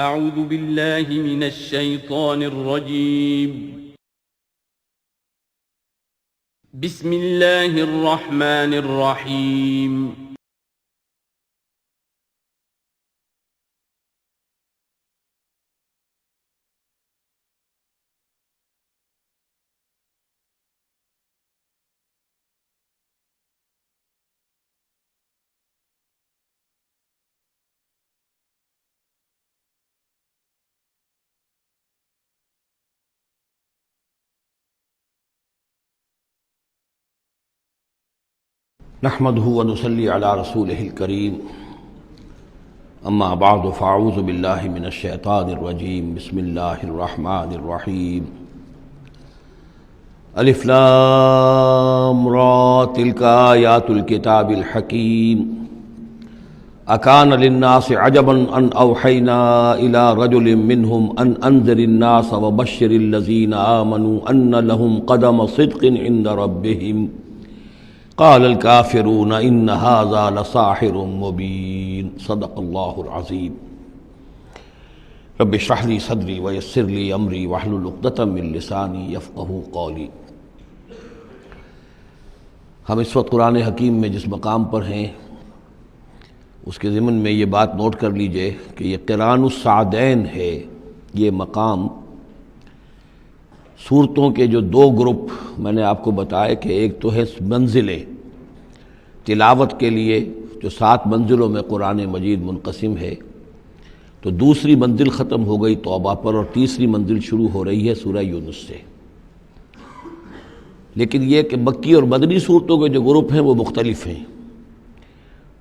اعوذ باللہ من الشیطان الرجیم بسم اللہ الرحمن الرحیم نحمده ونصلي على رسوله الكريم اما بعد فاعوذ بالله من الشيطان الرجيم بسم الله الرحمن الرحيم الف لام را تلك آيات الكتاب الحكيم اكان للناس عجبا ان اوحينا الى رجل منهم ان انذر الناس وبشر الذين آمنوا ان لهم قدم صدق عند ربهم قال الكافرون ان هذا لساحر مبين صدق اللہ العظیم رب اشرح لي صدری ويسر لي امری واحلل عقدۃ من لسانی یفقہوا قولی۔ ہم اس وقت قرآن حکیم میں جس مقام پر ہیں اس کے ضمن میں یہ بات نوٹ کر لیجئے کہ یہ قران السعدین ہے۔ یہ مقام صورتوں کے جو دو گروپ میں نے آپ کو بتایا کہ ایک تو ہے منزلیں تلاوت کے لیے جو 7 منزلوں میں قرآن مجید منقسم ہے، تو دوسری منزل ختم ہو گئی توبہ پر اور تیسری منزل شروع ہو رہی ہے سورہ یونس سے۔ لیکن یہ کہ مکی اور مدنی صورتوں کے جو گروپ ہیں وہ مختلف ہیں۔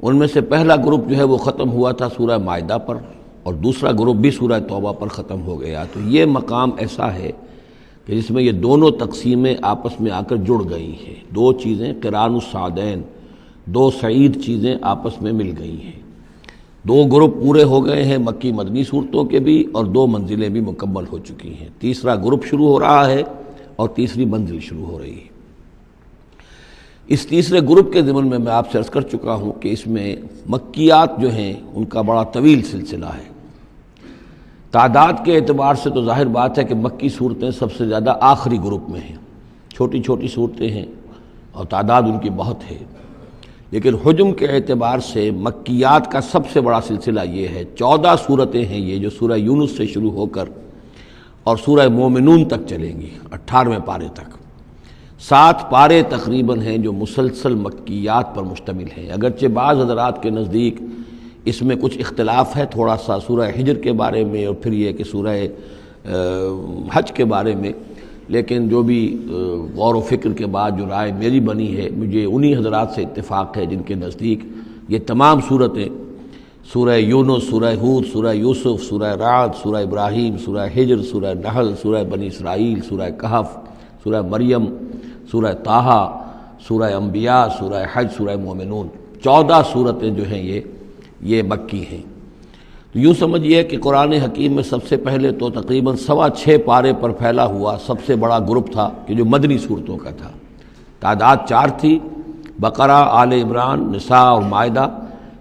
ان میں سے پہلا گروپ جو ہے وہ ختم ہوا تھا سورہ مائدہ پر اور دوسرا گروپ بھی سورہ توبہ پر ختم ہو گیا۔ تو یہ مقام ایسا ہے کہ جس میں یہ دونوں تقسیمیں آپس میں آ کر جڑ گئی ہیں، دو چیزیں قران السعدین، دو سعید چیزیں آپس میں مل گئی ہیں۔ 2 گروپ پورے ہو گئے ہیں مکی مدنی صورتوں کے بھی اور 2 منزلیں بھی مکمل ہو چکی ہیں۔ تیسرا گروپ شروع ہو رہا ہے اور تیسری منزل شروع ہو رہی ہے۔ اس تیسرے گروپ کے ضمن میں آپ سے عرض کر چکا ہوں کہ اس میں مکیات جو ہیں ان کا بڑا طویل سلسلہ ہے۔ تعداد کے اعتبار سے تو ظاہر بات ہے کہ مکی صورتیں سب سے زیادہ آخری گروپ میں ہیں، چھوٹی چھوٹی صورتیں ہیں اور تعداد ان کی بہت ہے، لیکن حجم کے اعتبار سے مکیات کا سب سے بڑا سلسلہ یہ ہے۔ 14 صورتیں ہیں یہ جو سورہ یونس سے شروع ہو کر اور سورہ مومنون تک چلیں گی 18ویں پارے تک۔ 7 پارے تقریباً ہیں جو مسلسل مکیات پر مشتمل ہیں، اگرچہ بعض حضرات کے نزدیک اس میں کچھ اختلاف ہے تھوڑا سا سورہ حجر کے بارے میں اور پھر یہ کہ سورہ حج کے بارے میں، لیکن جو بھی غور و فکر کے بعد جو رائے میری بنی ہے مجھے انہی حضرات سے اتفاق ہے جن کے نزدیک یہ تمام صورتیں سورہ یونس، سورہ ہود، سورہ یوسف، سورہ رعد، سورہ ابراہیم، سورہ حجر، سورہ نحل، سورہ بنی اسرائیل، سورہ کہف، سورہ مریم، سورہ طٰہٰ، سورہ انبیاء، سورہ حج، سورہ مومنون، 14 صورتیں جو ہیں یہ مکی ہیں۔ تو یوں سمجھیے کہ قرآن حکیم میں سب سے پہلے تو تقریباً 6.25 پارے پر پھیلا ہوا سب سے بڑا گروپ تھا کہ جو مدنی صورتوں کا تھا۔ تعداد 4 تھی، بقرہ، آل عمران، نساء اور مائدہ،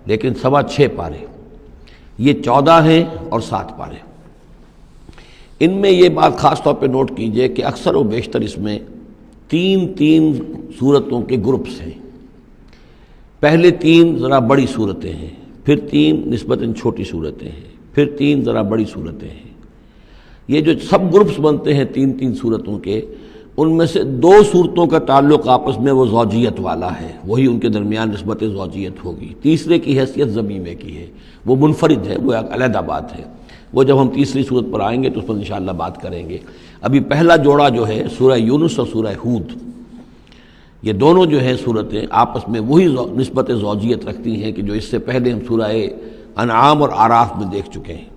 لیکن 6.25 پارے، یہ 14 ہیں اور 7 پارے۔ ان میں یہ بات خاص طور پہ نوٹ کیجئے کہ اکثر و بیشتر اس میں 3 صورتوں کے گروپس ہیں۔ پہلے 3 ذرا بڑی صورتیں ہیں، پھر 3 نسبتاً چھوٹی صورتیں ہیں، پھر 3 ذرا بڑی صورتیں ہیں۔ یہ جو سب گروپس بنتے ہیں 3 صورتوں کے، ان میں سے 2 صورتوں کا تعلق آپس میں وہ زوجیت والا ہے، وہی ان کے درمیان نسبت زوجیت ہوگی۔ تیسرے کی حیثیت ضمیمے کی ہے، وہ منفرد ہے، وہ ایک علیحدہ بات ہے، وہ جب ہم تیسری صورت پر آئیں گے تو اس پر انشاءاللہ بات کریں گے۔ ابھی پہلا جوڑا جو ہے سورہ یونس اور سورہ ہود، یہ دونوں جو ہیں صورتیں آپس میں وہی نسبت زوجیت رکھتی ہیں کہ جو اس سے پہلے ہم سورہ انعام اور اعراف میں دیکھ چکے ہیں۔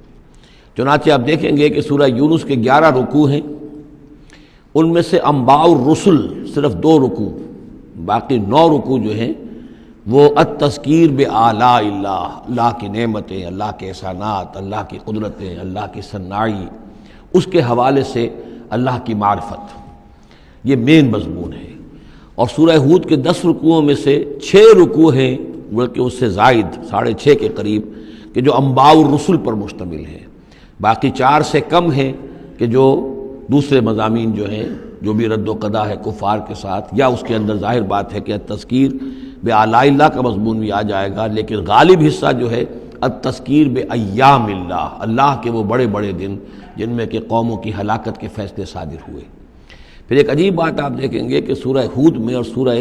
چنانچہ آپ دیکھیں گے کہ سورہ یونس کے 11 رکوع ہیں، ان میں سے انباء الرسل صرف 2 رکوع، باقی 9 رکوع جو ہیں وہ التذکیر بآلاء اللہ، اللہ کی نعمتیں، اللہ کے احسانات، اللہ کی قدرتیں، اللہ کی صناعی، اس کے حوالے سے اللہ کی معرفت، یہ مین مضمون ہے۔ اور سورہ ہود کے 10 رکوعوں میں سے 6 رکوع ہیں بلکہ اس سے زائد 6.5 کے قریب کہ جو انباء الرسل پر مشتمل ہے، باقی 4 سے کم ہیں کہ جو دوسرے مضامین جو ہیں، جو بھی رد و قضا ہے کفار کے ساتھ، یا اس کے اندر ظاہر بات ہے کہ التذکیر بآلاء اللہ کا مضمون بھی آ جائے گا، لیکن غالب حصہ جو ہے التذکیر بایام اللہ، اللہ کے وہ بڑے بڑے دن جن میں کہ قوموں کی ہلاکت کے فیصلے صادر ہوئے۔ پھر ایک عجیب بات آپ دیکھیں گے کہ سورہ ہود میں اور سورہ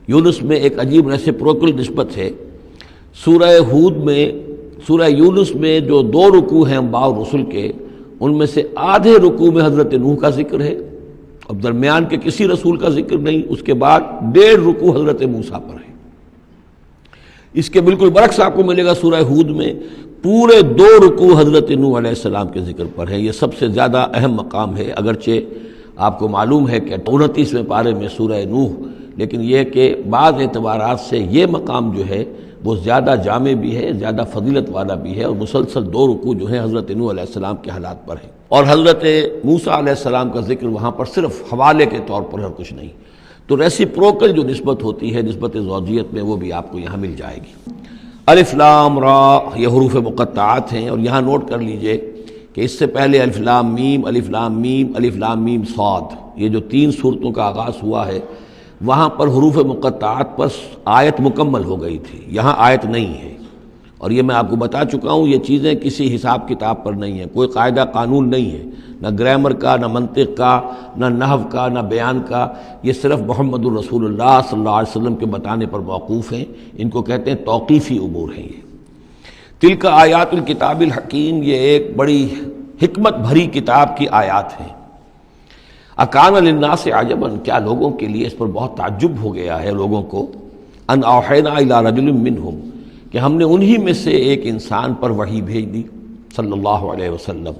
یونس میں ایک عجیب ریسیپروکل نسبت ہے۔ سورہ ہود میں، سورہ یونس میں جو 2 رکوع ہیں انبیاء و رسل کے، ان میں سے آدھے رکوع میں حضرت نوح کا ذکر ہے، اب درمیان کے کسی رسول کا ذکر نہیں، اس کے بعد 1.5 رکوع حضرت موسیٰ پر ہے۔ اس کے بالکل برعکس آپ کو ملے گا سورہ ہود میں پورے 2 رکوع حضرت نوح علیہ السلام کے ذکر پر ہے۔ یہ سب سے زیادہ اہم مقام ہے، اگرچہ آپ کو معلوم ہے کہ 29ویں پارے میں سورہ نوح، لیکن یہ کہ بعض اعتبارات سے یہ مقام جو ہے وہ زیادہ جامع بھی ہے، زیادہ فضیلت والا بھی ہے، اور مسلسل 2 رکوع جو ہیں حضرت نوح علیہ السلام کے حالات پر ہیں، اور حضرت موسیٰ علیہ السلام کا ذکر وہاں پر صرف حوالے کے طور پر اور کچھ نہیں۔ تو ریسیپروکل جو نسبت ہوتی ہے، نسبت زوجیت میں، وہ بھی آپ کو یہاں مل جائے گی۔ الف لام را یہ حروف مقطعات ہیں، اور یہاں نوٹ کر لیجئے کہ اس سے پہلے الف لام میم، الف لام میم، الف لام میم صاد، یہ جو 3 صورتوں کا آغاز ہوا ہے، وہاں پر حروف مقطعات پر آیت مکمل ہو گئی تھی، یہاں آیت نہیں ہے، اور یہ میں آپ کو بتا چکا ہوں، یہ چیزیں کسی حساب کتاب پر نہیں ہیں، کوئی قاعدہ قانون نہیں ہے، نہ گرامر کا، نہ منطق کا، نہ نحو کا، نہ بیان کا، یہ صرف محمد الرسول اللہ صلی اللہ علیہ وسلم کے بتانے پر موقوف ہیں، ان کو کہتے ہیں توقیفی امور ہیں۔ یہ تلک آیات الکتاب الحکیم، یہ ایک بڑی حکمت بھری کتاب کی آیات ہیں۔ اکان للناس عجبا، کیا لوگوں کے لیے اس پر بہت تعجب ہو گیا ہے لوگوں کو، ان اوحینا الی رجل منہم، کہ ہم نے انہی میں سے ایک انسان پر وحی بھیج دی صلی اللہ علیہ وسلم۔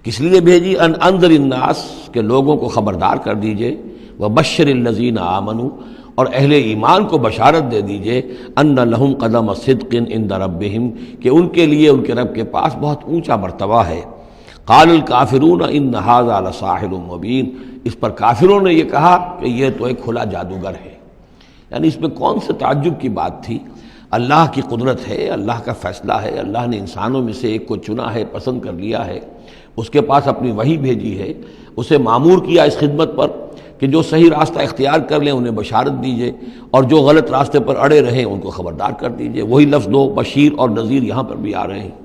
کس لیے بھیجی؟ ان انذر الناس، کہ لوگوں کو خبردار کر دیجئے، وبشر الذین آمنوا، اور اہل ایمان کو بشارت دے دیجئے، ان لہم قدم صدق عند ربہم، کہ ان کے لیے ان کے رب کے پاس بہت اونچا مرتبہ ہے۔ قال الکافرون ان ھذا لساحر مبین، اس پر کافروں نے یہ کہا کہ یہ تو ایک کھلا جادوگر ہے۔ یعنی اس میں کون سے تعجب کی بات تھی؟ اللہ کی قدرت ہے، اللہ کا فیصلہ ہے، اللہ نے انسانوں میں سے ایک کو چنا ہے، پسند کر لیا ہے، اس کے پاس اپنی وحی بھیجی ہے، اسے مامور کیا اس خدمت پر کہ جو صحیح راستہ اختیار کر لیں انہیں بشارت دیجئے، اور جو غلط راستے پر اڑے رہیں ان کو خبردار کر دیجئے۔ وہی لفظ دو، بشیر اور نذیر، یہاں پر بھی آ رہے ہیں۔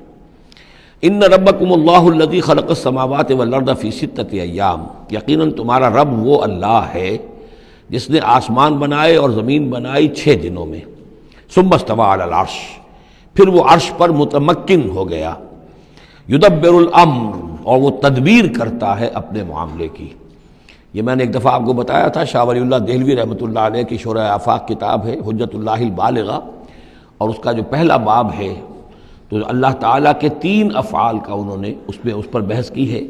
ان ربکم اللہ الذی خلق السماوات والارض فی 6 ایام، یقیناً تمہارا رب وہ اللہ ہے جس نے آسمان بنائے اور زمین بنائی 6 دنوں میں۔ ثم استوى علی العرش، پھر وہ عرش پر متمکن ہو گیا۔ یدبر الامر، اور وہ تدبیر کرتا ہے اپنے معاملے کی۔ یہ میں نے ایک دفعہ آپ کو بتایا تھا، شاہ ولی اللہ دہلوی رحمۃ اللہ علیہ کی شرح آفاق کتاب ہے حجت اللہ البالغہ، اور اس کا جو پہلا باب ہے تو اللہ تعالیٰ کے 3 افعال کا انہوں نے اس پر بحث کی ہے۔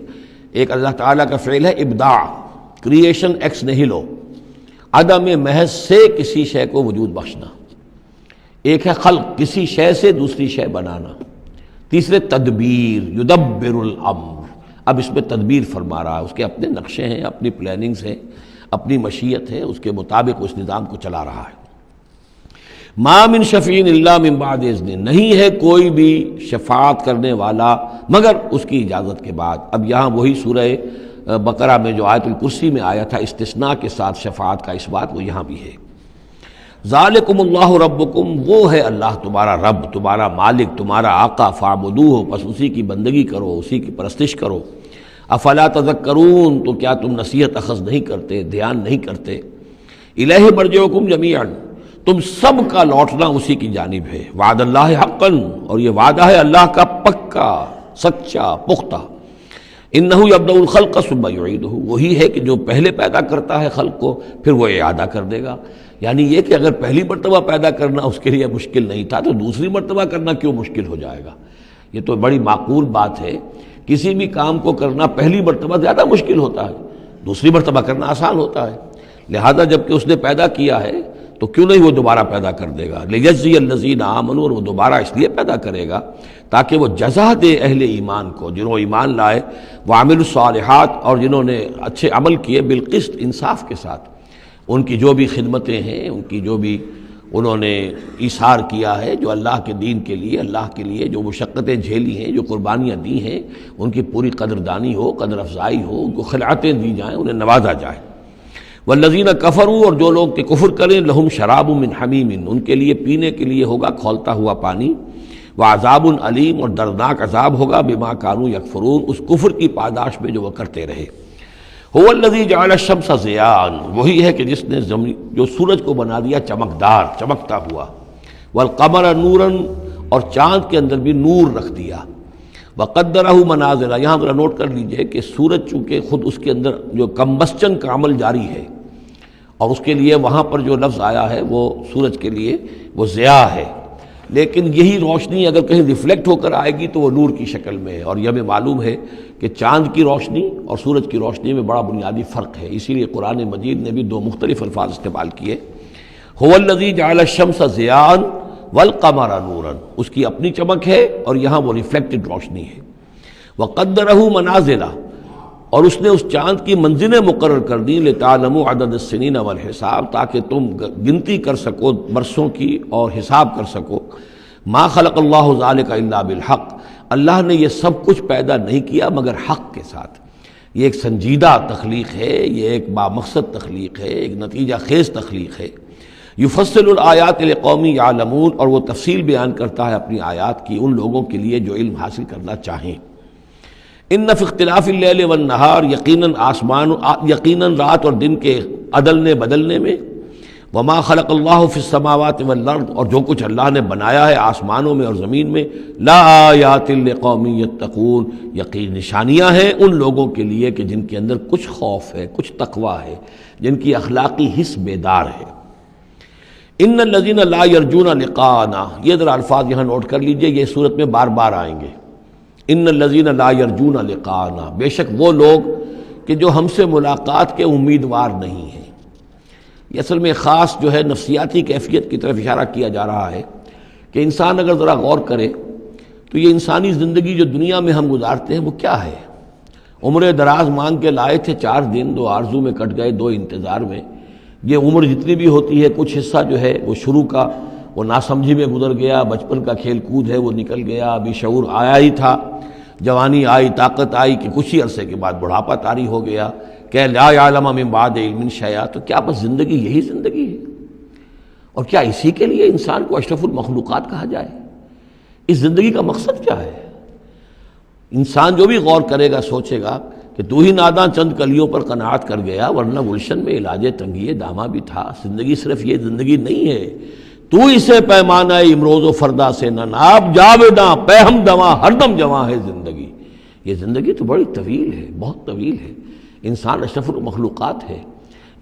ایک اللہ تعالیٰ کا فعل ہے ابداع، کریشن ایکس نہیلو، عدم محض سے کسی شے کو وجود بخشنا۔ ایک ہے خلق، کسی شے سے دوسری شے بنانا۔ تیسرے تدبیر، یدبر الامر، اب اس میں تدبیر فرما رہا ہے، اس کے اپنے نقشے ہیں، اپنی پلاننگز ہیں، اپنی مشیت ہے، اس کے مطابق اس نظام کو چلا رہا ہے۔ ما من شفیع الا من بعد اذن، نہیں ہے کوئی بھی شفاعت کرنے والا مگر اس کی اجازت کے بعد۔ اب یہاں وہی سورہ بقرہ میں جو آیت الکرسی میں آیا تھا استثناء کے ساتھ شفاعت کا اس بات، وہ یہاں بھی ہے۔ ذالکم اللہ ربکم، وہ ہے اللہ تمہارا رب، تمہارا مالک، تمہارا آقا، فاعبدوہ، پس اسی کی بندگی کرو، اسی کی پرستش کرو۔ افلا تذکرون، تو کیا تم نصیحت اخذ نہیں کرتے، دھیان نہیں کرتے۔ الیہ مرجعکم جمیعا، تم سب کا لوٹنا اسی کی جانب ہے۔ وعد اللہ حقا، اور یہ وعدہ ہے اللہ کا پکا، سچا، پختہ۔ انہ یبدأ الخلق ثم یعیدہ، وہی ہے کہ جو پہلے پیدا کرتا ہے خلق کو پھر وہ اعادہ کر دے گا۔ یعنی یہ کہ اگر پہلی مرتبہ پیدا کرنا اس کے لیے مشکل نہیں تھا تو دوسری مرتبہ کرنا کیوں مشکل ہو جائے گا؟ یہ تو بڑی معقول بات ہے۔ کسی بھی کام کو کرنا پہلی مرتبہ زیادہ مشکل ہوتا ہے، دوسری مرتبہ کرنا آسان ہوتا ہے۔ لہذا جب کہ اس نے پیدا کیا ہے تو کیوں نہیں وہ دوبارہ پیدا کر دے گا۔ لیجزی الذین آمنوا، اور وہ دوبارہ اس لیے پیدا کرے گا تاکہ وہ جزا دے اہل ایمان کو، جنہوں ایمان لائے، وعملوا الصالحات، اور جنہوں نے اچھے عمل کیے، بالقسط، انصاف کے ساتھ۔ ان کی جو بھی خدمتیں ہیں، ان کی جو بھی انہوں نے ایثار کیا ہے، جو اللہ کے دین کے لیے، اللہ کے لیے جو مشقتیں جھیلی ہیں، جو قربانیاں دی ہیں، ان کی پوری قدردانی ہو، قدر افزائی ہو، ان کو خلعتیں دی جائیں، انہیں نوازا جائے۔ والذین کفروا، اور جو لوگ کہ کفر کریں، لہم شراب من حمیم، ان کے لیے پینے کے لیے ہوگا کھولتا ہوا پانی، وعذاب علیم، اور دردناک عذاب ہوگا بما کانوا یکفرون، اس کفر کی پاداش میں جو وہ کرتے رہے۔ هو الذی جعل الشمس ضیاء، وہی ہے کہ جس نے جو سورج کو بنا دیا چمکدار، چمکتا ہوا، والقمر نورا، اور چاند کے اندر بھی نور رکھ دیا، وقدرہ منازل، یہاں ذرا نوٹ کر لیجئے کہ سورج چونکہ خود اس کے اندر جو کمبسچن کا عمل جاری ہے، اور اس کے لیے وہاں پر جو لفظ آیا ہے وہ سورج کے لیے وہ ضیاء ہے، لیکن یہی روشنی اگر کہیں ریفلیکٹ ہو کر آئے گی تو وہ نور کی شکل میں ہے، اور یہ ہمیں معلوم ہے کہ چاند کی روشنی اور سورج کی روشنی میں بڑا بنیادی فرق ہے، اسی لیے قرآن مجید نے بھی دو مختلف الفاظ استعمال کیے۔ هو الذی جعل الشمس ضیاء والقمر نورا، اس کی اپنی چمک ہے اور یہاں وہ ریفلیکٹڈ روشنی ہے، وقدرہ منازل، اور اس نے اس چاند کی منزلیں مقرر کر دیں، لتعلموا عدد السنین والحساب، تاکہ تم گنتی کر سکو برسوں کی اور حساب کر سکو۔ ما خلق اللہ ذلک الا بالحق، اللہ نے یہ سب کچھ پیدا نہیں کیا مگر حق کے ساتھ۔ یہ ایک سنجیدہ تخلیق ہے، یہ ایک بامقصد تخلیق ہے، ایک نتیجہ خیز تخلیق ہے۔ یفصل الآیات لقوم یعلمون، اور وہ تفصیل بیان کرتا ہے اپنی آیات کی ان لوگوں کے لیے جو علم حاصل کرنا چاہیں۔ ان فی اختلاف اللیل والنہار، یقیناً رات اور دن کے عدلنے بدلنے میں، وما خلق اللہ فی السماوات والارض، اور جو کچھ اللہ نے بنایا ہے آسمانوں میں اور زمین میں، لا آیات لقوم یتقون، یقین نشانیاں ہیں ان لوگوں کے لیے کہ جن کے اندر کچھ خوف ہے، کچھ تقویٰ ہے، جن کی اخلاقی حس بیدار ہے۔ ان الذین لا یرجون لقاءنا، یہ ذرا الفاظ یہاں نوٹ کر لیجئے، یہ صورت میں بار بار آئیں گے۔ ان الذین لا یرجون لقاءنا، بے شک وہ لوگ کہ جو ہم سے ملاقات کے امیدوار نہیں ہیں۔ یہ اصل میں خاص جو ہے نفسیاتی کیفیت کی طرف اشارہ کیا جا رہا ہے کہ انسان اگر ذرا غور کرے تو یہ انسانی زندگی جو دنیا میں ہم گزارتے ہیں وہ کیا ہے؟ عمر دراز مانگ کے لائے تھے 4 دن، 2 آرزو میں کٹ گئے 2 انتظار میں۔ یہ عمر جتنی بھی ہوتی ہے کچھ حصہ جو ہے وہ شروع کا وہ ناسمجھی میں گزر گیا، بچپن کا کھیل کود ہے وہ نکل گیا، ابھی شعور آیا ہی تھا، جوانی آئی، طاقت آئی کہ کچھ ہی عرصے کے بعد بڑھاپا طاری ہو گیا، کہ لا یعلم من بعد علم شیئا۔ تو کیا بس زندگی یہی زندگی ہے؟ اور کیا اسی کے لیے انسان کو اشرف المخلوقات کہا جائے؟ اس زندگی کا مقصد کیا ہے؟ انسان جو بھی غور کرے گا سوچے گا کہ تو ہی ناداں چند کلیوں پر قناعت کر گیا، ورنہ گلشن میں علاج تنگی دامہ بھی تھا۔ زندگی صرف یہ زندگی نہیں ہے، تو اسے پیمانہ امروز و فردا سے نہ ناب، جاویداں پہم دواں ہر دم جواں ہے زندگی۔ یہ زندگی تو بڑی طویل ہے، بہت طویل ہے، انسان اشرف المخلوقات ہے۔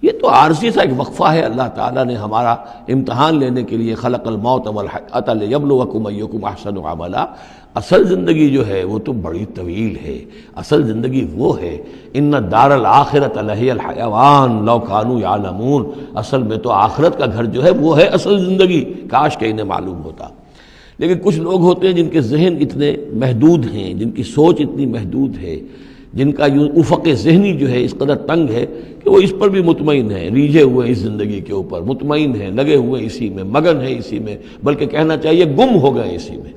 یہ تو عارضی سا ایک وقفہ ہے، اللہ تعالیٰ نے ہمارا امتحان لینے کے لیے خلق الموت والحیات لیبلوکم ایکم احسن عملا۔ اصل زندگی جو ہے وہ تو بڑی طویل ہے، اصل زندگی وہ ہے ان الدار الآخرۃ لہی الحیوان لو کانوا یعلمون، اصل میں تو آخرت کا گھر جو ہے وہ ہے اصل زندگی، کاش کہ انہیں معلوم ہوتا۔ لیکن کچھ لوگ ہوتے ہیں جن کے ذہن اتنے محدود ہیں، جن کی سوچ اتنی محدود ہے، جن کا افق ذہنی جو ہے اس قدر تنگ ہے کہ وہ اس پر بھی مطمئن ہیں، ریجھے ہوئے اس زندگی کے اوپر مطمئن ہیں، لگے ہوئے اسی میں، مگن ہیں اسی میں، بلکہ کہنا چاہیے گم ہو گئے اسی میں۔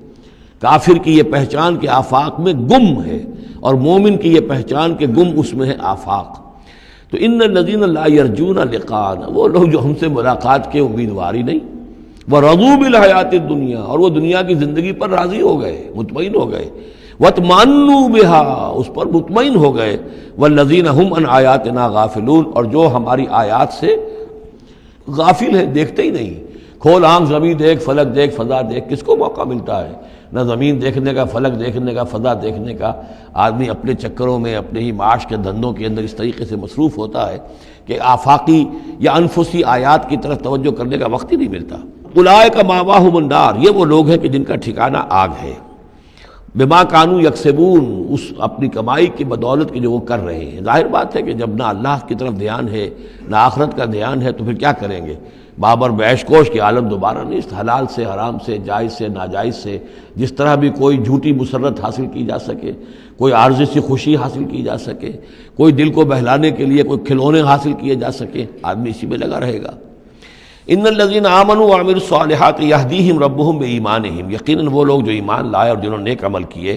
کافر کی یہ پہچان کہ آفاق میں گم ہے، اور مومن کی یہ پہچان کہ گم اس میں ہے آفاق۔ تو ان الذین لا یرجون لقاءنا، وہ لوگ جو ہم سے ملاقات کے امیدوار ہی نہیں، ورضوا بالحیات الدنیا، اور وہ دنیا کی زندگی پر راضی ہو گئے، مطمئن ہو گئے، واطمأنوا بها، اس پر مطمئن ہو گئے، والذین هم عن آیاتنا غافلون، اور جو ہماری آیات سے غافل ہیں، دیکھتے ہی نہیں۔ کھول آنکھ زمین دیکھ، فلک دیکھ، فضا دیکھ، کس کو موقع ملتا ہے؟ نہ زمین دیکھنے کا، فلک دیکھنے کا، فضا دیکھنے کا۔ آدمی اپنے چکروں میں، اپنے ہی معاش کے دھندوں کے اندر اس طریقے سے مصروف ہوتا ہے کہ آفاقی یا انفسی آیات کی طرف توجہ کرنے کا وقت ہی نہیں ملتا۔ اولئک مأواہم النار، یہ وہ لوگ ہیں کہ جن کا ٹھکانہ آگ ہے، بما کانوا یکسبون، اس اپنی کمائی کی بدولت کی جو وہ کر رہے ہیں۔ ظاہر بات ہے کہ جب نہ اللہ کی طرف دھیان ہے نہ آخرت کا دھیان ہے تو پھر کیا کریں گے؟ بابر بیش کوش کے عالم دوبارہ نہیں، حلال سے، حرام سے، جائز سے، ناجائز سے، جس طرح بھی کوئی جھوٹی مسرت حاصل کی جا سکے، کوئی عارضی سی خوشی حاصل کی جا سکے، کوئی دل کو بہلانے کے لیے کوئی کھلونے حاصل کیے جا سکے، آدمی اسی میں لگا رہے گا۔ ان الذین آمنوا وعملوا الصالحات یہدیہم ربہم بایمانہم، یقیناً وہ لوگ جو ایمان لائے اور جنہوں نے نیک عمل کیے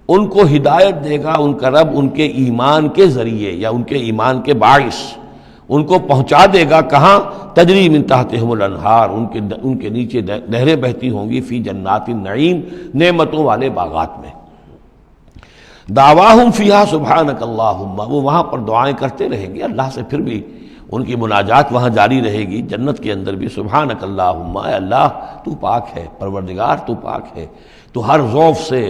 ان کو ہدایت دے گا ان کا رب ان کے ایمان کے ذریعے یا ان کے ایمان کے باعث، ان کو پہنچا دے گا کہاں؟ تجری من تحتہم الانہار، ان کے نیچے نہریں بہتی ہوں گی، فی جنات النعیم، نعمتوں والے باغات میں۔ دعواہم فیہا سبحانک اللہم، وہ وہاں پر دعائیں کرتے رہیں گے اللہ سے، پھر بھی ان کی مناجات وہاں جاری رہے گی، جنت کے اندر بھی سبحانک اللہم، اے اللہ تو پاک ہے، پروردگار تو پاک ہے، تو ہر ضعف سے،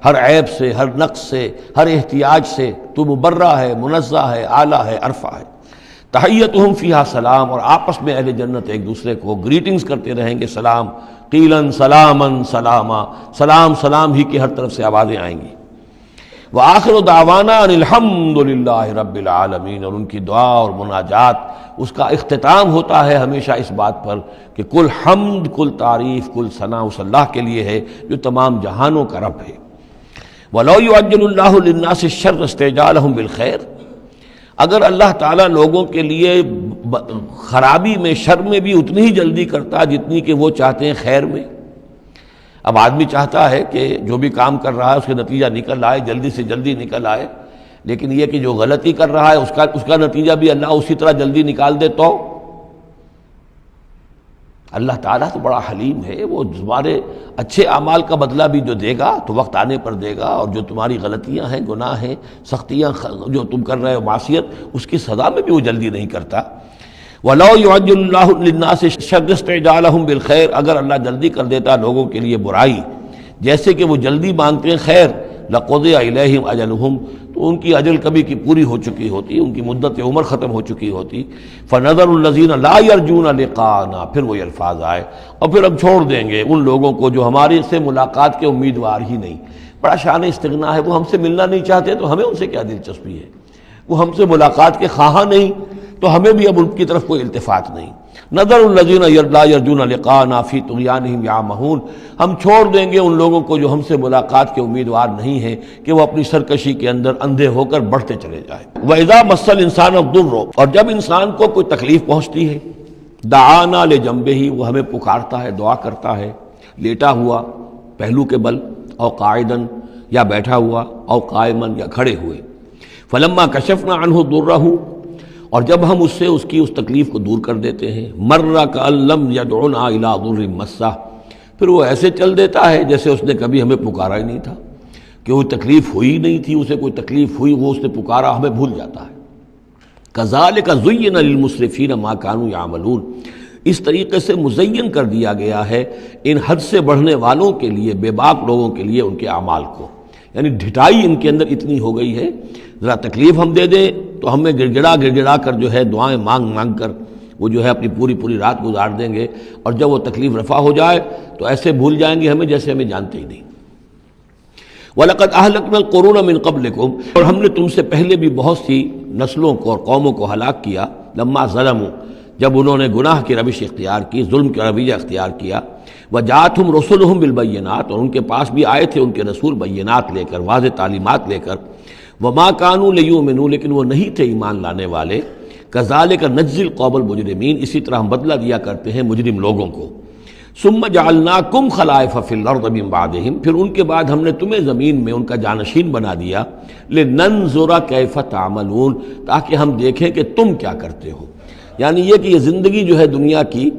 ہر عیب سے، ہر نقص سے، ہر احتیاج سے تو مبرہ ہے، منزہ ہے، اعلیٰ ہے، عرفہ ہے۔ تحیتہم فیہا سلام، اور آپس میں اہل جنت ایک دوسرے کو گریٹنگز کرتے رہیں گے، سلام، قیلاً سلاماً سلاما، سلام سلام ہی کی ہر طرف سے آوازیں آئیں گی۔ وآخر دعوانا ان الحمد للہ رب العالمین، اور ان کی دعا اور مناجات اس کا اختتام ہوتا ہے ہمیشہ اس بات پر کہ کل حمد، کل تعریف، کل ثنا اس اللہ کے لیے ہے جو تمام جہانوں کا رب ہے۔ وَلَوْ يُعَجِّلُ اللَّهُ لِلنَّاسِ الشَّرَّ اسْتِعْجَالَهُم بِالْخَيْرِ، اگر اللہ تعالیٰ لوگوں کے لیے خرابی میں، شر میں بھی اتنی ہی جلدی کرتا جتنی کہ وہ چاہتے ہیں خیر میں۔ اب آدمی چاہتا ہے کہ جو بھی کام کر رہا ہے اس کے نتیجہ نکل آئے، جلدی سے جلدی نکل آئے، لیکن یہ کہ جو غلطی کر رہا ہے اس کا نتیجہ بھی اللہ اسی طرح جلدی نکال دے تو اللہ تعالیٰ تو بڑا حلیم ہے، وہ تمہارے اچھے اعمال کا بدلہ بھی جو دے گا تو وقت آنے پر دے گا، اور جو تمہاری غلطیاں ہیں، گناہ ہیں، سختیاں جو تم کر رہے ہو، معصیت، اس کی سزا میں بھی وہ جلدی نہیں کرتا۔ وَلَوْ يُعَجِّلُ اللَّهُ لِلنَّاسِ الشَّرَّ اسْتِعْجَالَهُم بِالْخَيْرِ، اگر اللہ جلدی کر دیتا لوگوں کے لیے برائی جیسے کہ وہ جلدی مانگتے ہیں خیر، لَقُضِيَ إِلَيْهِمْ أَجَلُهُمْ، تو ان کی اجل کبھی کی پوری ہو چکی ہوتی، ان کی مدت عمر ختم ہو چکی ہوتی۔ فَنَذَرُ الَّذِينَ لَا يَرْجُونَ لِقَاءَنَا، پھر وہ الفاظ آئے، اور پھر ہم چھوڑ دیں گے ان لوگوں کو جو ہمارے سے ملاقات کے امیدوار ہی نہیں۔ بڑا شان استغنا ہے، وہ ہم سے ملنا نہیں چاہتے تو ہمیں ان سے کیا دلچسپی ہے، وہ ہم سے ملاقات کے خواہاں نہیں تو ہمیں بھی اب ان کی طرف کوئی التفات نہیں۔ نظر الذین لا یرجون لقاءنا فی طغیانہم یعمہون، ہم چھوڑ دیں گے ان لوگوں کو جو ہم سے ملاقات کے امیدوار نہیں ہیں کہ وہ اپنی سرکشی کے اندر اندھے ہو کر بڑھتے چلے جائیں۔ وَإِذَا مَسَّ الْإِنسَانَ الضُّرُّ، اور جب انسان کو کوئی تکلیف پہنچتی ہے، دعانا لجنبہ، وہ ہمیں پکارتا ہے، دعا کرتا ہے، لیٹا ہوا پہلو کے بل، او قاعدن، یا بیٹھا ہوا، او قائمن، یا کھڑے ہوئے۔ فلما کشفنا عنہ ضرہ، اور جب ہم اس سے اس کی اس تکلیف کو دور کر دیتے ہیں، مر کأن لم یدعنا الی ضر مسہ، پھر وہ ایسے چل دیتا ہے جیسے اس نے کبھی ہمیں پکارا ہی نہیں تھا، کہ وہ تکلیف ہوئی نہیں تھی، اسے کوئی تکلیف ہوئی، وہ اس نے پکارا، ہمیں بھول جاتا ہے۔ کذالک زین للمسرفین ما کانوا یعملون، اس طریقے سے مزین کر دیا گیا ہے ان حد سے بڑھنے والوں کے لیے، بے باک لوگوں کے لیے، ان کے اعمال کو، یعنی ڈھٹائی ان کے اندر اتنی ہو گئی ہے، ذرا تکلیف ہم دے دیں تو ہمیں گڑ کر جو ہے دعائیں مانگ کر وہ جو ہے اپنی پوری رات گزار دیں گے، اور جب وہ تکلیف رفع ہو جائے تو ایسے بھول جائیں گے ہمیں جیسے ہمیں جانتے ہی نہیں۔ وَلَقَدْ أَهْلَكْنَا الْقُرُونَ مِن قَبْلِكُمْ، اور ہم نے تم سے پہلے بھی بہت سی نسلوں کو اور قوموں کو ہلاک کیا، لما ظلموا، جب انہوں نے گناہ کی روش اختیار کی، ظلم کا رویہ اختیار کیا، وجاءتهم رسلهم بالبینات، اور ان کے پاس بھی آئے تھے ان کے رسول بینات لے کر، واضح تعلیمات لے کر، وما كانوا ليؤمنوا، لیکن وہ نہیں تھے ایمان لانے والے، كذلك نجزي القوم المجرمین، اسی طرح ہم بدلہ دیا کرتے ہیں مجرم لوگوں کو۔ ثم جعلناكم خلائف في الارض من بعدهم، پھر ان کے بعد ہم نے تمہیں زمین میں ان کا جانشین بنا دیا، لننظر كيف تعملون، تاکہ ہم دیکھیں کہ تم کیا کرتے ہو۔ یعنی یہ کہ یہ زندگی جو ہے دنیا کی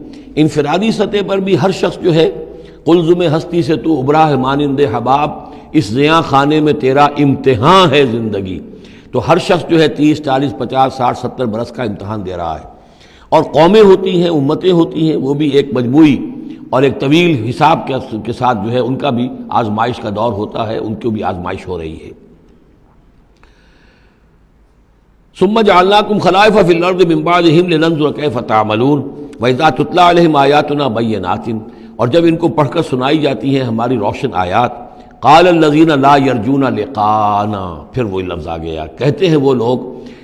انفرادی سطح پر بھی ہر شخص جو ہے قلزم ہستی سے تو ابرا ہے مانند حباب، اس زیاں خانے میں تیرا امتحان ہے زندگی، تو ہر شخص جو ہے 30 40 50 60 70 برس کا امتحان دے رہا ہے، اور قومیں ہوتی ہیں، امتیں ہوتی ہیں، وہ بھی ایک مجموعی اور ایک طویل حساب کے ساتھ جو ہے ان کا بھی آزمائش کا دور ہوتا ہے، ان کی بھی آزمائش ہو رہی ہے۔ ثم جعلناكم خلائف في الارض من بعدهم لننظر كيف تعملون واذا تتلى عليهم آیاتنا بینات، اور جب ان کو پڑھ کر سنائی جاتی ہیں ہماری روشن آیات، قال الذين لا يرجون لقاءنا، پھر وہی لفظ آ گیا، کہتے ہیں وہ لوگ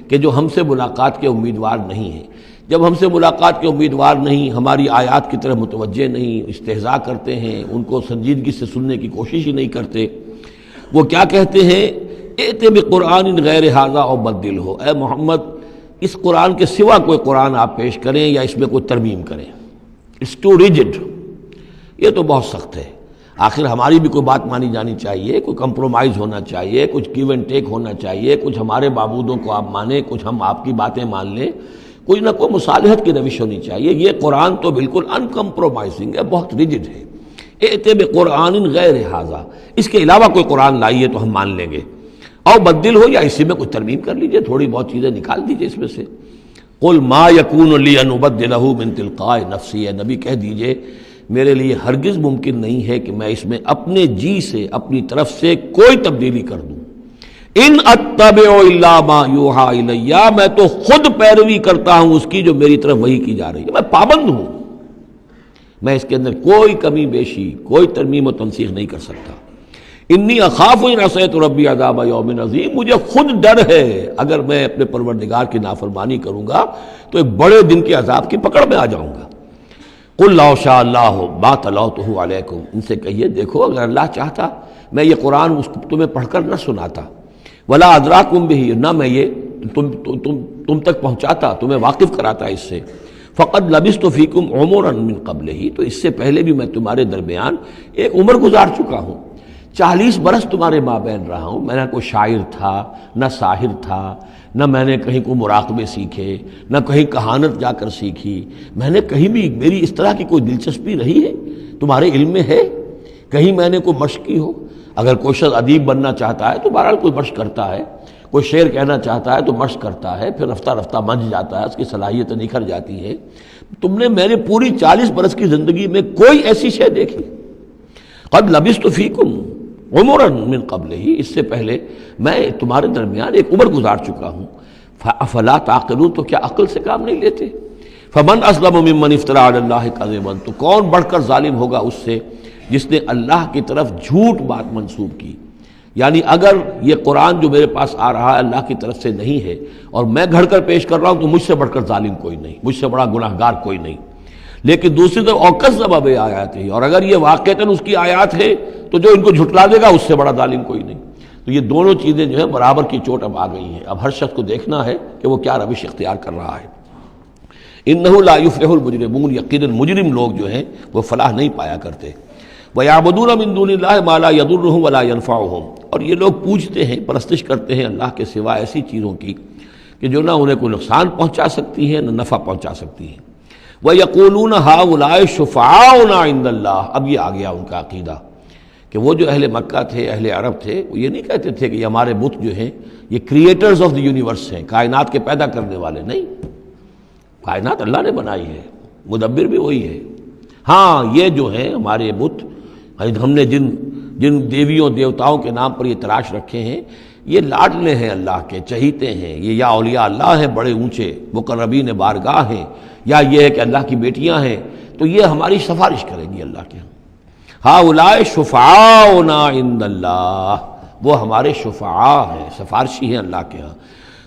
کہ جو ہم سے ملاقات کے امیدوار نہیں ہیں، جب ہم سے ملاقات کے امیدوار نہیں، ہماری آیات کی طرف متوجہ نہیں، استہزاء کرتے ہیں، ان کو سنجیدگی سے سننے کی کوشش ہی نہیں کرتے، وہ کیا کہتے ہیں، ائت بقرآن غیر ھذا او بدلہ، اے محمد اس قرآن کے سوا کوئی قرآن آپ پیش کریں یا اس میں کوئی ترمیم کریں. It's too rigid. یہ تو بہت سخت ہے. آخر ہماری بھی کوئی بات مانی جانی چاہیے, کوئی کمپرومائز ہونا چاہیے, کچھ گیو اینڈ ٹیک ہونا چاہیے, کچھ ہمارے معبودوں کو آپ مانیں, کچھ ہم آپ کی باتیں مان لیں, کوئی نہ کوئی مصالحت کی روش ہونی چاہیے. یہ قرآن تو بالکل ان کمپرومائزنگ ہے, بہت ریجڈ ہے. ائت بقرآن غیر ھذا, اس کے علاوہ کوئی قرآن لائیے تو ہم مان لیں گے. اور بدل ہو یا اسی میں کوئی ترمیم کر لیجئے, تھوڑی بہت چیزیں نکال دیجئے اس میں سے. قل ما یکون لی ان ابدلہ من تلقاء نفسی, ہے نبی کہہ دیجئے میرے لیے ہرگز ممکن نہیں ہے کہ میں اس میں اپنے جی سے, اپنی طرف سے کوئی تبدیلی کر دوں. ان اتبع الا ما یوحی الی, میں تو خود پیروی کرتا ہوں اس کی جو میری طرف وحی کی جا رہی ہے. میں پابند ہوں, میں اس کے اندر کوئی کمی بیشی, کوئی ترمیم و تنسیخ نہیں کر سکتا. انی اخاف ان عصیت ربی عذاب یوم عظیم, مجھے خود ڈر ہے اگر میں اپنے پروردگار کی نافرمانی کروں گا تو ایک بڑے دن کے عذاب کی پکڑ میں آ جاؤں گا. قل لو شاء اللہ ما تلوتہ علیکم, ان سے کہیے دیکھو اگر اللہ چاہتا میں یہ قرآن تمہیں پڑھ کر نہ سناتا, ولا ادراکم بہ, نہ میں یہ تم تک پہنچاتا, تمہیں واقف کراتا اس سے. فقد لبثت فیکم عمرا من قبلہ, تو اس سے پہلے بھی میں تمہارے درمیان ایک عمر گزار چکا ہوں. 40 برس تمہارے مابین رہا ہوں. میں نہ کوئی شاعر تھا, نہ ساحر تھا, نہ میں نے کہیں کوئی مراقبے سیکھے, نہ کہیں کہانت جا کر سیکھی. میں نے کہیں بھی, میری اس طرح کی کوئی دلچسپی رہی ہے تمہارے علم میں ہے کہیں میں نے کوئی مشق کی ہو؟ اگر کوئی شخص ادیب بننا چاہتا ہے تو بہرحال کوئی مشق کرتا ہے, کوئی شعر کہنا چاہتا ہے تو مشق کرتا ہے, پھر رفتہ رفتہ بن جاتا ہے, اس کی صلاحیتیں نکھر جاتی ہے. تم نے میرے پوری 40 برس کی زندگی میں کوئی ایسی شے دیکھی؟ قد لبثت فیکم عمرا من قبلہ, اس سے پہلے میں تمہارے درمیان ایک عمر گزار چکا ہوں. افلا تعقلون, تو کیا عقل سے کام نہیں لیتے؟ فمن اسلم ممن افترى علی اللہ کذبا, تو کون بڑھ کر ظالم ہوگا اس سے جس نے اللہ کی طرف جھوٹ بات منسوب کی. یعنی اگر یہ قرآن جو میرے پاس آ رہا ہے اللہ کی طرف سے نہیں ہے اور میں گھڑ کر پیش کر رہا ہوں تو مجھ سے بڑھ کر ظالم کوئی نہیں, مجھ سے بڑا گناہگار کوئی نہیں. لیکن دوسری طرف اوکذب بآیاتہ, اور اگر یہ واقعتاً اس کی آیات ہے تو جو ان کو جھٹلا دے گا اس سے بڑا ظالم کوئی نہیں. تو یہ دونوں چیزیں جو ہیں برابر کی چوٹ اب آ گئی ہیں. اب ہر شخص کو دیکھنا ہے کہ وہ کیا روش اختیار کر رہا ہے. انہ لا یفلح المجرمون, یقیناً مجرم لوگ جو ہیں وہ فلاح نہیں پایا کرتے. وَيَعْبُدُونَ مِن دُونِ اللَّهِ مَا لَا يَضُرُّهُمْ وَلَا يَنفَعُهُمْ, اور یہ لوگ پوجتے ہیں, پرستش کرتے ہیں اللہ کے سوا ایسی چیزوں کی کہ جو نہ انہیں کوئی نقصان پہنچا سکتی ہیں نہ نفع پہنچا سکتی ہیں. وَيَقُولُونَ هَؤُلَاءِ شُفَعَاؤُنَا عِندَ اللَّهِ, اب یہ آ گیا ان کا عقیدہ کہ وہ جو اہل مکہ تھے, اہل عرب تھے, وہ یہ نہیں کہتے تھے کہ یہ ہمارے بت جو ہیں یہ کریٹرز آف دی یونیورس ہیں, کائنات کے پیدا کرنے والے. نہیں, کائنات اللہ نے بنائی ہے, مدبر بھی وہی ہے. ہاں یہ جو ہیں ہمارے بت, ہم نے جن دیویوں دیوتاؤں کے نام پر یہ تراش رکھے ہیں, یہ لاڈلے ہیں اللہ کے, چہیتے ہیں, یہ یا اولیاء اللہ ہیں بڑے اونچے, مقربین بارگاہ ہیں, یا یہ ہے کہ اللہ کی بیٹیاں ہیں, تو یہ ہماری سفارش کریں گی اللہ کے. ہؤلاء شفعاؤنا عند اللہ, وہ ہمارے شفعاء ہیں, سفارشی ہیں اللہ کے ہاں.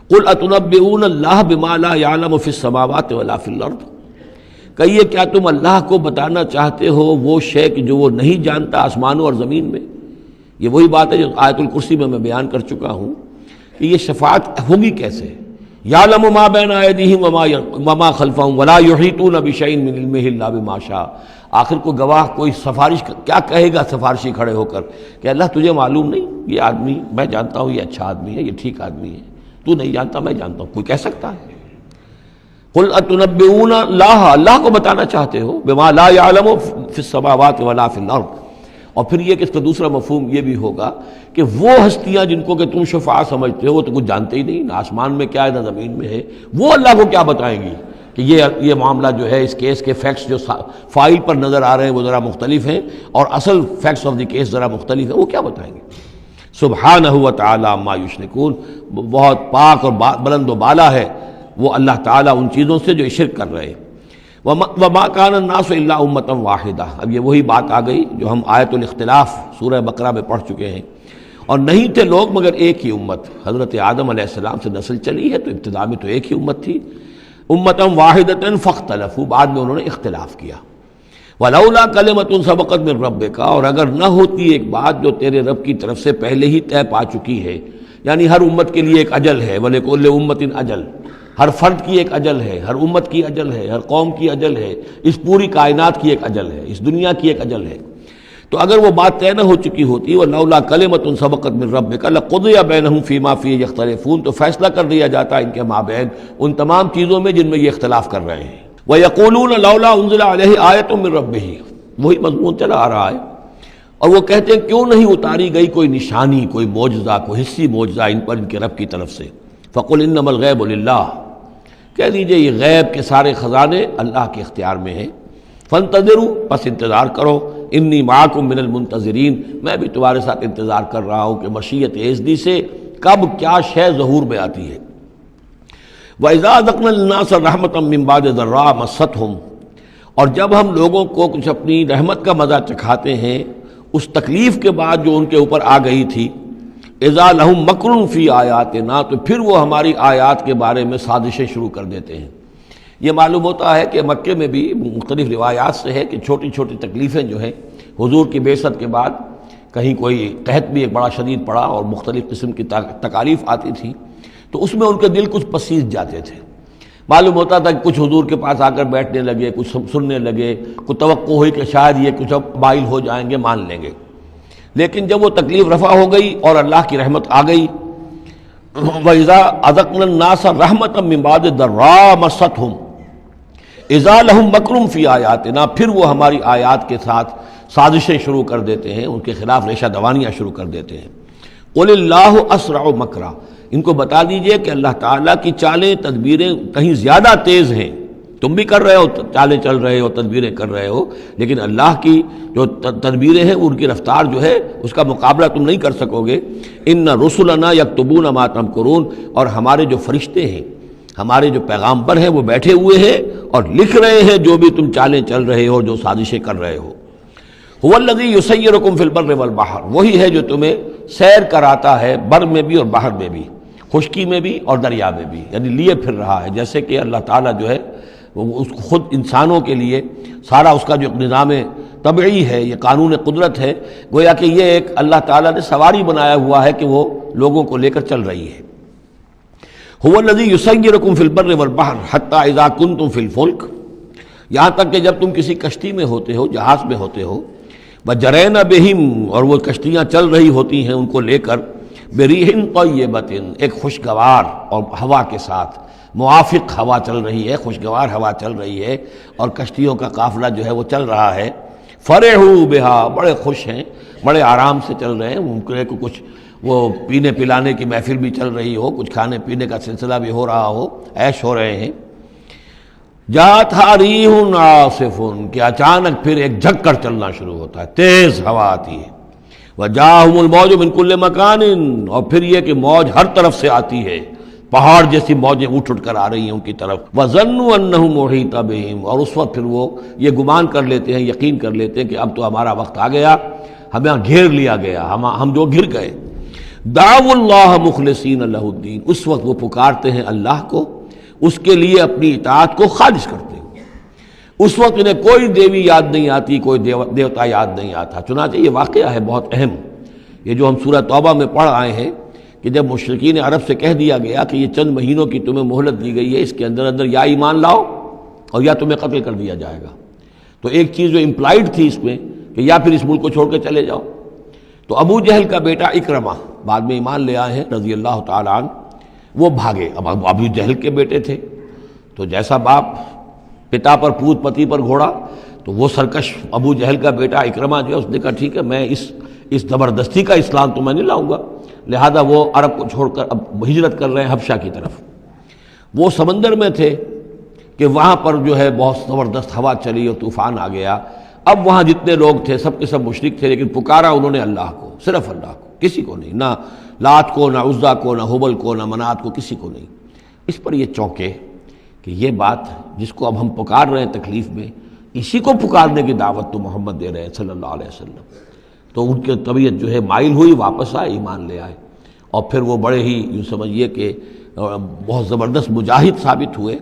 قل اتنبئون اللہ بما لا يعلم فی السماوات ولا فی الارض, کہیے کیا تم اللہ کو بتانا چاہتے ہو وہ شے جو وہ نہیں جانتا آسمانوں اور زمین میں؟ یہ وہی بات ہے جو آیت الکرسی میں بیان کر چکا ہوں کہ یہ شفاعت ہوگی کیسے. یعلم ما بین ایدیہم وما خلفہم ولا یحیطون بشیء من علمہ الا بما شاء. آخر کو گواہ کوئی سفارش کیا کہے گا سفارشی کھڑے ہو کر کہ اللہ تجھے معلوم نہیں یہ آدمی, میں جانتا ہوں یہ اچھا آدمی ہے, یہ ٹھیک آدمی ہے, تو نہیں جانتا میں جانتا ہوں, کوئی کہہ سکتا ہے؟ قل اتنبئون اللہ, اللہ کو بتانا چاہتے ہو, بما لا يعلم فی السماوات ولا فی الارض. اور پھر یہ کہ اس کا دوسرا مفہوم یہ بھی ہوگا کہ وہ ہستیاں جن کو کہ تم شفاعہ سمجھتے ہو وہ تو کچھ جانتے ہی نہیں, نہ آسمان میں کیا ہے نہ زمین میں ہے, وہ اللہ کو کیا بتائیں گی کہ یہ معاملہ جو ہے اس کیس کے فیکٹس جو فائل پر نظر آ رہے ہیں وہ ذرا مختلف ہیں اور اصل فیکٹس آف دی کیس ذرا مختلف ہیں, وہ کیا بتائیں گے؟ سبحانہ و تعالی عما یشرکون, بہت پاک اور بلند و بالا ہے وہ اللہ تعالیٰ ان چیزوں سے جو شرک کر رہے ہیں. وما کان الناس الا امۃ واحدہ, اب یہ وہی بات آ گئی جو ہم آیت الاختلاف سورہ بقرہ میں پڑھ چکے ہیں. اور نہیں تھے لوگ مگر ایک ہی امت, حضرت آدم علیہ السلام سے نسل چلی ہے تو ابتدا میں تو ایک ہی امت تھی. امۃ واحدۃ فاختلفوا, بعد میں انہوں نے اختلاف کیا. ولولا کلمۃ سبقت من ربک, اور اگر نہ ہوتی ایک بات جو تیرے رب کی طرف سے پہلے ہی طے پا چکی ہے, یعنی ہر امت کے لیے ایک اجل ہے, ولکل امۃ اجل, ہر فرد کی ایک اجل ہے، ہر امت کی اجل ہے، ہر قوم کی اجل ہے، اس پوری کائنات کی ایک اجل ہے، اس دنیا کی ایک اجل ہے۔ تو اگر وہ بات طے نہ ہو چکی ہوتی وَلَوْلَا كَلِمَةٌ سَبَقَتْ مِن رَبِّكَ لَقُضِيَ بَيْنَهُمْ فِي مَا فِيهِ يَخْتَلِفُونَ، تو فیصلہ کر دیا جاتا ہے ان کے مابین ان تمام چیزوں میں جن میں یہ اختلاف کر رہے ہیں۔ وَيَقُولُونَ لَوْلَا أُنزِلَ عَلَيْهِ آيَةٌ مِّن رَبِّهِ، وہی مضمون چلا آ رہا ہے، اور وہ کہتے ہیں کیوں نہیں اتاری گئی کوئی نشانی، کوئی معجزہ، کوئی حسی معجزہ ان پر ان کے رب کی طرف سے۔ فَقُلْ إِنَّمَا الْغَيْبُ لِلَّهِ، کہہ دیجئے یہ غیب کے سارے خزانے اللہ کے اختیار میں ہیں۔ فانتظروا، پس انتظار کرو، انی معکم من المنتظرین، میں بھی تمہارے ساتھ انتظار کر رہا ہوں کہ مشیت ایزدی سے کب کیا شے ظہور میں آتی ہے۔ وَإِذَا أَذَقْنَا النَّاسَ رَحْمَةً مِّن بَعْدِ ضَرَّاءَ مَسَّتْهُمْ، اور جب ہم لوگوں کو کچھ اپنی رحمت کا مزہ چکھاتے ہیں اس تکلیف کے بعد جو ان کے اوپر آ گئی تھی، اِذَا لَهُم مَكْرٌ فِي آیَاتِنَا، تو پھر وہ ہماری آیات کے بارے میں سازشیں شروع کر دیتے ہیں۔ یہ معلوم ہوتا ہے کہ مکے میں بھی مختلف روایات سے ہے کہ چھوٹی چھوٹی تکلیفیں جو ہیں حضور کی بعثت کے بعد، کہیں کوئی قحط بھی ایک بڑا شدید پڑا اور مختلف قسم کی تکالیف آتی تھی، تو اس میں ان کے دل کچھ پسیج جاتے تھے۔ معلوم ہوتا تھا کہ کچھ حضور کے پاس آ کر بیٹھنے لگے، کچھ سننے لگے، کچھ توقع ہوئی کہ شاید یہ کچھ اب مائل ہو جائیں گے، مان لیں گے۔ لیکن جب وہ تکلیف رفع ہو گئی اور اللہ کی رحمت آ گئی، وَإِذَا أَذَقْنَا النَّاسَ رَحْمَةً مِّن بَعْدِ ضَرَّاءَ مَسَّتْهُمْ اِذَا لَهُم مَكْرٌ فِي آیَاتِنَا، پھر وہ ہماری آیات کے ساتھ سازشیں شروع کر دیتے ہیں، ان کے خلاف ریشہ دوانیاں شروع کر دیتے ہیں۔ قُلِ اللَّهُ أَسْرَعُ مَكْرًا، ان کو بتا دیجئے کہ اللہ تعالیٰ کی چالیں تدبیریں کہیں زیادہ تیز ہیں۔ تم بھی کر رہے ہو، چالیں چل رہے ہو، تدبیریں کر رہے ہو، لیکن اللہ کی جو تدبیریں ہیں ان کی رفتار جو ہے اس کا مقابلہ تم نہیں کر سکو گے۔ إِنَّ رُسُلَنَا يَكْتُبُونَ مَا تَمْكُرُونَ، اور ہمارے جو فرشتے ہیں، ہمارے جو پیغامبر ہیں وہ بیٹھے ہوئے ہیں اور لکھ رہے ہیں جو بھی تم چالیں چل رہے ہو، جو سازشیں کر رہے ہو۔ هُوَ الَّذِي يُسَيِّرُكُمْ فِي الْبَرِّ وَالْبَحْرِ، وہی ہے جو تمہیں سیر کراتا ہے بر میں بھی اور بحر میں بھی، خشکی میں بھی اور دریا میں بھی، یعنی لیے پھر رہا ہے۔ جیسے کہ اللہ تعالیٰ جو ہے وہ خود انسانوں کے لیے سارا اس کا جو نظام طبعی ہے، یہ قانون قدرت ہے، گویا کہ یہ ایک اللہ تعالیٰ نے سواری بنایا ہوا ہے کہ وہ لوگوں کو لے کر چل رہی ہے۔ هو الذی یسیرکم فی البر والبحر حتی اذا کنتم فی الفلک، یہاں تک کہ جب تم کسی کشتی میں ہوتے ہو، جہاز میں ہوتے ہو، وجرین بہم، اور وہ کشتیاں چل رہی ہوتی ہیں ان کو لے کر، بریح طیبۃ، ایک خوشگوار اور ہوا کے ساتھ، موافق ہوا چل رہی ہے، خوشگوار ہوا چل رہی ہے، اور کشتیوں کا قافلہ جو ہے وہ چل رہا ہے۔ فرحوا بہا، بڑے خوش ہیں، بڑے آرام سے چل رہے ہیں، ممکن ہے کہ کچھ وہ پینے پلانے کی محفل بھی چل رہی ہو، کچھ کھانے پینے کا سلسلہ بھی ہو رہا ہو، عیش ہو رہے ہیں۔ جاءتھا ریح عاصف، کہ اچانک پھر ایک جھکڑ چلنا شروع ہوتا ہے، تیز ہوا آتی ہے۔ وجاءہم الموج من کل مکان، اور پھر یہ کہ موج ہر طرف سے آتی ہے، پہاڑ جیسی موجیں اٹھ کر آ رہی ہیں ان کی طرف۔ وظنوا انہم محیط بہم، اور اس وقت پھر وہ یہ گمان کر لیتے ہیں، یقین کر لیتے ہیں کہ اب تو ہمارا وقت آ گیا، ہمیں گھیر لیا گیا، ہم جو گر گئے۔ دعوا اللہ مخلصین لہ الدین، اس وقت وہ پکارتے ہیں اللہ کو، اس کے لیے اپنی اطاعت کو خالص کرتے ہیں۔ اس وقت انہیں کوئی دیوی یاد نہیں آتی، کوئی دیوتا یاد نہیں آتا۔ چنانچہ یہ واقعہ ہے بہت اہم، یہ جو ہم سورہ توبہ میں پڑھ آئے ہیں کہ جب مشرکین عرب سے کہہ دیا گیا کہ یہ چند مہینوں کی تمہیں مہلت دی گئی ہے، اس کے اندر اندر یا ایمان لاؤ اور یا تمہیں قتل کر دیا جائے گا، تو ایک چیز جو امپلائڈ تھی اس میں کہ یا پھر اس ملک کو چھوڑ کے چلے جاؤ۔ تو ابو جہل کا بیٹا اکرمہ بعد میں ایمان لے آئے ہیں رضی اللہ تعالیٰ عنہ، وہ بھاگے۔ اب ابو جہل کے بیٹے تھے تو جیسا باپ پتا پر پوت پتی پر گھوڑا، تو وہ سرکش ابو جہل کا بیٹا اکرمہ جو ہے اس نے کہا ٹھیک ہے، میں اس زبردستی کا اسلام تو میں نہیں لاؤں گا، لہذا وہ عرب کو چھوڑ کر اب ہجرت کر رہے ہیں حبشہ کی طرف۔ وہ سمندر میں تھے کہ وہاں پر جو ہے بہت زبردست ہوا چلی اور طوفان آ گیا۔ اب وہاں جتنے لوگ تھے سب کے سب مشرک تھے، لیکن پکارا انہوں نے اللہ کو، صرف اللہ کو، کسی کو نہیں، نہ لات کو، نہ عزا کو، نہ حبل کو، نہ منات کو، کسی کو نہیں۔ اس پر یہ چونکے کہ یہ بات جس کو اب ہم پکار رہے ہیں تکلیف میں، اسی کو پکارنے کی دعوت تو محمد دے رہے ہیں صلی اللہ علیہ وسلم۔ تو ان کی طبیعت جو ہے مائل ہوئی، واپس آئے، ایمان لے آئے، اور پھر وہ بڑے ہی یوں سمجھیے کہ بہت زبردست مجاہد ثابت ہوئے،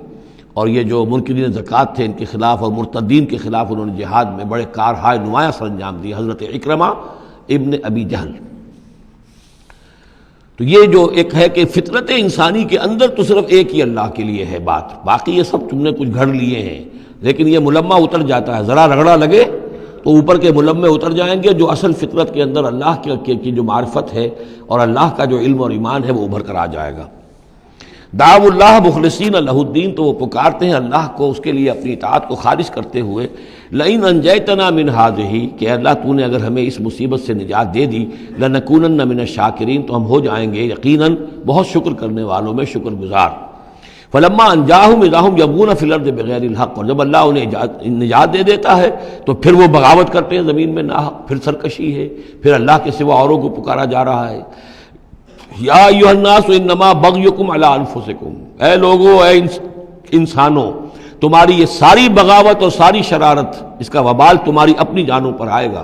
اور یہ جو منکرین زکوٰۃ تھے ان کے خلاف اور مرتدین کے خلاف انہوں نے جہاد میں بڑے کارہائے نمایاں سر انجام دیے، حضرت اکرمہ ابن ابی جہل۔ تو یہ جو ایک ہے کہ فطرت انسانی کے اندر تو صرف ایک ہی اللہ کے لیے ہے بات، باقی یہ سب تم نے کچھ گھڑ لیے ہیں، لیکن یہ ملمہ اتر جاتا ہے، ذرا رگڑا لگے تو اوپر کے ملمے اتر جائیں گے، جو اصل فطرت کے اندر اللہ کی جو معرفت ہے اور اللہ کا جو علم اور ایمان ہے وہ ابھر کر آ جائے گا۔ دعوا اللہ مخلصین لہ الدین، تو وہ پکارتے ہیں اللہ کو اس کے لیے اپنی اطاعت کو خالص کرتے ہوئے، لئن انجیتنا من ہذہ، کہ اللہ تو نے اگر ہمیں اس مصیبت سے نجات دے دی، لنکونن من الشاکرین، تو ہم ہو جائیں گے یقیناً بہت شکر کرنے والوں میں شکر گزار۔ فلما انجاہم اذا ہم یبغون فی الارض بغیر الحق، اور جب اللہ انہیں نجات دے دیتا ہے تو پھر وہ بغاوت کرتے ہیں زمین میں ناحق، پھر سرکشی ہے، پھر اللہ کے سوا اوروں کو پکارا جا رہا ہے۔ یا ایھا الناس انما بغیکم علی انفسکم، اے لوگو، اے انسانوں، تمہاری یہ ساری بغاوت اور ساری شرارت، اس کا وبال تمہاری اپنی جانوں پر آئے گا۔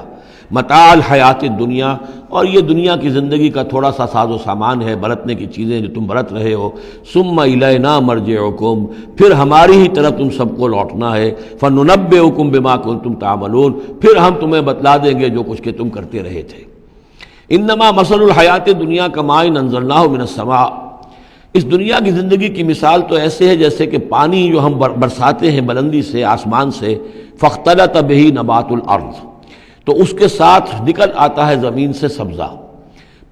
متاع الحیات الدنیا، اور یہ دنیا کی زندگی کا تھوڑا سا ساز و سامان ہے، برتنے کی چیزیں جو تم برت رہے ہو۔ ثم الینا مرجعکم، پھر ہماری ہی طرف تم سب کو لوٹنا ہے۔ فننبئکم بما کنتم تعملون، پھر ہم تمہیں بتلا دیں گے جو کچھ کہ تم کرتے رہے تھے۔ انما مثل الحیات دنیا کماء انزلناہ من السماء، اس دنیا کی زندگی کی مثال تو ایسے ہے جیسے کہ پانی جو ہم برساتے ہیں بلندی سے آسمان سے، فاختلط بہ نبات الارض، تو اس کے ساتھ نکل آتا ہے زمین سے سبزہ۔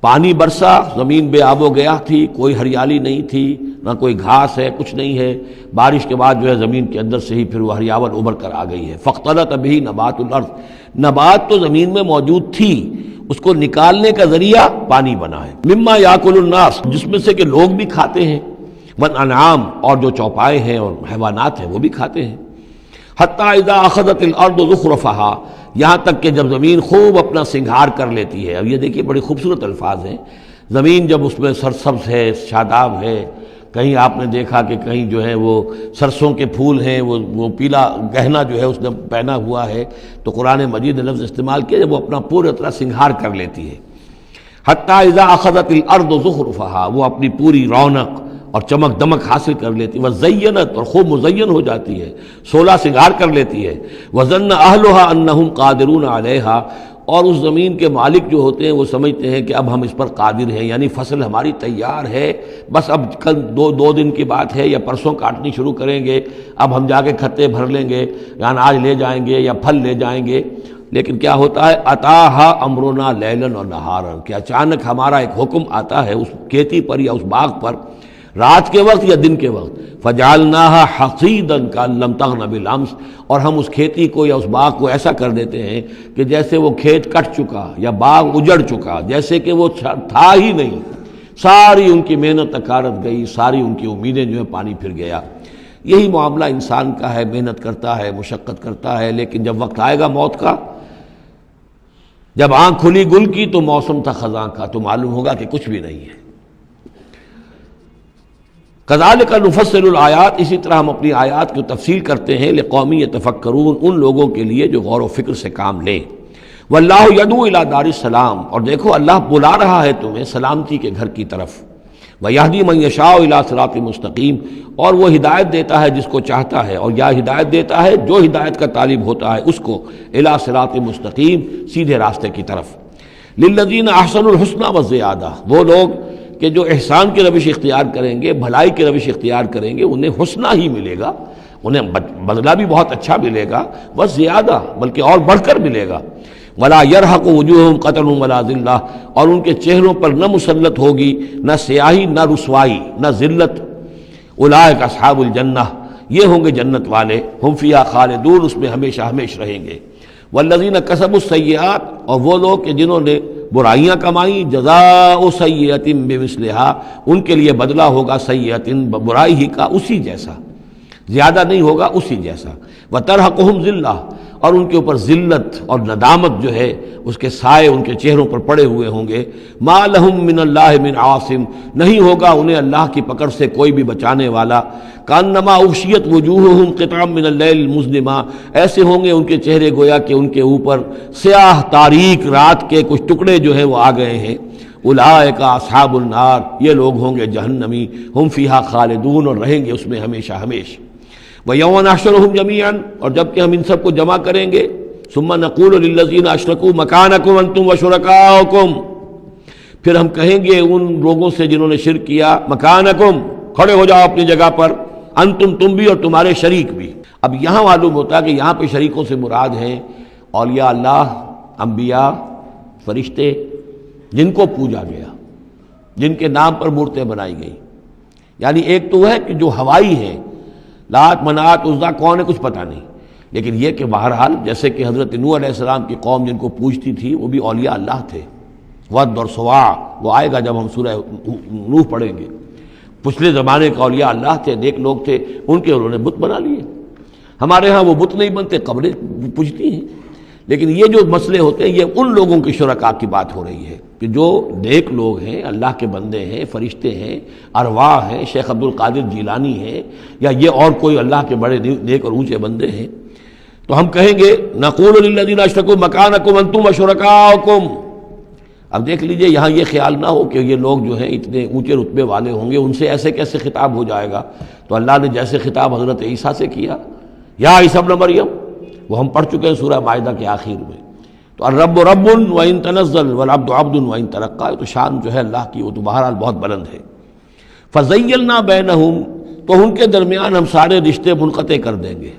پانی برسا، زمین بے آب و گیا تھی، کوئی ہریالی نہیں تھی، نہ کوئی گھاس ہے، کچھ نہیں ہے، بارش کے بعد جو ہے زمین کے اندر سے ہی پھر وہ ہریاول ابھر کر آ گئی ہے۔ فاختلط بہ نبات الارض، نبات تو زمین میں موجود تھی، اس کو نکالنے کا ذریعہ پانی بنا ہے۔ مما یاکل الناس، جس میں سے کہ لوگ بھی کھاتے ہیں، والانعام، اور جو چوپائے ہیں اور حیوانات ہیں وہ بھی کھاتے ہیں۔ حتی اذا اخذت الارض زخرفہا، یہاں تک کہ جب زمین خوب اپنا سنگھار کر لیتی ہے۔ اب یہ دیکھیے بڑے خوبصورت الفاظ ہیں، زمین جب اس میں سرسبز ہے، شاداب ہے، کہیں آپ نے دیکھا کہ کہیں جو ہے وہ سرسوں کے پھول ہیں، وہ پیلا گہنا جو ہے اس نے پہنا ہوا ہے، تو قرآن مجید نے لفظ استعمال کیا جب وہ اپنا پورے طرح سنگھار کر لیتی ہے۔ حتی اذا اخذت الارض زخرفہا، وہ اپنی پوری رونق اور چمک دمک حاصل کر لیتی، وزینت، اور خوب مزین ہو جاتی ہے، سولہ سنگھار کر لیتی ہے۔ وظن اہلھا انہم قادرون علیہا، اور اس زمین کے مالک جو ہوتے ہیں وہ سمجھتے ہیں کہ اب ہم اس پر قادر ہیں، یعنی فصل ہماری تیار ہے، بس اب کل دو دن کی بات ہے یا پرسوں کاٹنی شروع کریں گے، اب ہم جا کے کھتے بھر لیں گے، اناج لے جائیں گے یا پھل لے جائیں گے۔ لیکن کیا ہوتا ہے، اتاہا امرنا لیلا و نہارا، کہ اچانک ہمارا ایک حکم آتا ہے اس کھیتی پر یا اس باغ پر، رات کے وقت یا دن کے وقت، فجعلناها حصیدا کأن لم تغن بالامس، اور ہم اس کھیتی کو یا اس باغ کو ایسا کر دیتے ہیں کہ جیسے وہ کھیت کٹ چکا یا باغ اجڑ چکا، جیسے کہ وہ تھا ہی نہیں، ساری ان کی محنت اکارت گئی، ساری ان کی امیدیں جو ہے پانی پھر گیا۔ یہی معاملہ انسان کا ہے، محنت کرتا ہے، مشقت کرتا ہے، لیکن جب وقت آئے گا موت کا، جب آنکھ کھلی گل کی تو موسم تھا خزاں کا، تو معلوم ہوگا کہ کچھ بھی نہیں ہے۔ کذالک نفصل الآیات، اسی طرح ہم اپنی آیات کی تفصیل کرتے ہیں، لقوم یتفکرون، ان لوگوں کے لیے جو غور و فکر سے کام لیں۔ واللہ یدعو الی دار السلام، اور دیکھو اللہ بلا رہا ہے تمہیں سلامتی کے گھر کی طرف۔ ویہدی من یشاء الی صراط مستقیم، اور وہ ہدایت دیتا ہے جس کو چاہتا ہے، اور یا ہدایت دیتا ہے جو ہدایت کا طالب ہوتا ہے اس کو، الی صراط مستقیم، سیدھے راستے کی طرف۔ للذین احسنوا الحسنی وزیادہ، وہ لوگ کہ جو احسان کی روش اختیار کریں گے، بھلائی کی روش اختیار کریں گے، انہیں حسنہ ہی ملے گا، انہیں بدلہ بھی بہت اچھا ملے گا، بس زیادہ بلکہ اور بڑھ کر ملے گا۔ ولا يرهق وجوههم قتر ولا ذلہ، اور ان کے چہروں پر نہ مسلط ہوگی نہ سیاہی نہ رسوائی نہ ذلت۔ اولئک اصحاب الجنہ، یہ ہوں گے جنت والے، ہم فیہا خالدون، اس میں ہمیشہ ہمیشہ رہیں گے۔ والذین کسبوا السیئات، اور وہ لوگ کہ جنہوں نے برائیاں کمائیں، جزاء سیئۃ بمثلھا، ان کے لیے بدلہ ہوگا سیئۃ، برائی ہی کا اسی جیسا، زیادہ نہیں ہوگا، اسی جیسا۔ وترہقہم ذلہ، اور ان کے اوپر ذلت اور ندامت جو ہے اس کے سائے ان کے چہروں پر پڑے ہوئے ہوں گے۔ ما لہم من اللہ من عاصم، نہیں ہوگا انہیں اللہ کی پکڑ سے کوئی بھی بچانے والا۔ کانما اغشیت وجوہہم قطعا من اللیل المظلمہ، ایسے ہوں گے ان کے چہرے گویا کہ ان کے اوپر سیاہ تاریک رات کے کچھ ٹکڑے جو ہیں وہ آ گئے ہیں۔ اولئک اصحاب النار، یہ لوگ ہوں گے جہنمی، ہم فیہا خالدون، اور رہیں گے اس میں ہمیشہ ہمیشہ۔ وَيَوْمَ نَحْشُرُهُمْ جَمِيعًا، اور جب کہ ہم ان سب کو جمع کریں گے، ثُمَّ نَقُولُ لِلَّذِينَ أَشْرَكُوا مَكَانَكُمْ أَنْتُمْ وَشُرَكَاؤُكُمْ، پھر ہم کہیں گے ان لوگوں سے جنہوں نے شرک کیا مکانکم، کھڑے ہو جاؤ اپنی جگہ پر، انتم، تم بھی اور تمہارے شریک بھی۔ اب یہاں معلوم ہوتا ہے کہ یہاں پہ شریکوں سے مراد ہیں اولیاء اللہ، انبیاء، فرشتے، جن کو پوجا گیا، جن کے نام پر مورتیں بنائی گئی۔ یعنی ایک تو ہے کہ جو ہوائی ہیں، لات، منات، عزا کون ہے کچھ پتہ نہیں، لیکن یہ کہ بہرحال جیسے کہ حضرت نوح علیہ السلام کی قوم جن کو پوجتی تھی وہ بھی اولیاء اللہ تھے۔ ود اور سواع، وہ آئے گا جب ہم سورہ نوح پڑھیں گے۔ پچھلے زمانے کا اولیاء اللہ تھے، نیک لوگ تھے، ان کے انہوں نے بت بنا لیے۔ ہمارے ہاں وہ بت نہیں بنتے، قبریں پوجتی ہیں۔ لیکن یہ جو مسئلے ہوتے ہیں یہ ان لوگوں کے شرکاء کی بات ہو رہی ہے کہ جو نیک لوگ ہیں، اللہ کے بندے ہیں، فرشتے ہیں، ارواح ہیں، شیخ عبد القادر جیلانی ہیں، یا یہ اور کوئی اللہ کے بڑے نیک اور اونچے بندے ہیں، تو ہم کہیں گے نقول للذین اشرکوا مکانکم انتم وشرکاؤکم۔ اب دیکھ لیجئے یہاں یہ خیال نہ ہو کہ یہ لوگ جو ہیں اتنے اونچے رتبے والے ہوں گے، ان سے ایسے کیسے خطاب ہو جائے گا؟ تو اللہ نے جیسے خطاب حضرت عیسیٰ سے کیا، یا عیسیٰ ابن مریم، وہ ہم پڑھ چکے ہیں سورہ مائدہ کے آخر میں۔ تو الرب رب وان تنزل والعبد عبد وان ترقى، تو شان جو ہے اللہ کی وہ تو بہرحال بہت بلند ہے۔ فزیلنا بینہم، تو ان کے درمیان ہم سارے رشتے منقطع کر دیں گے۔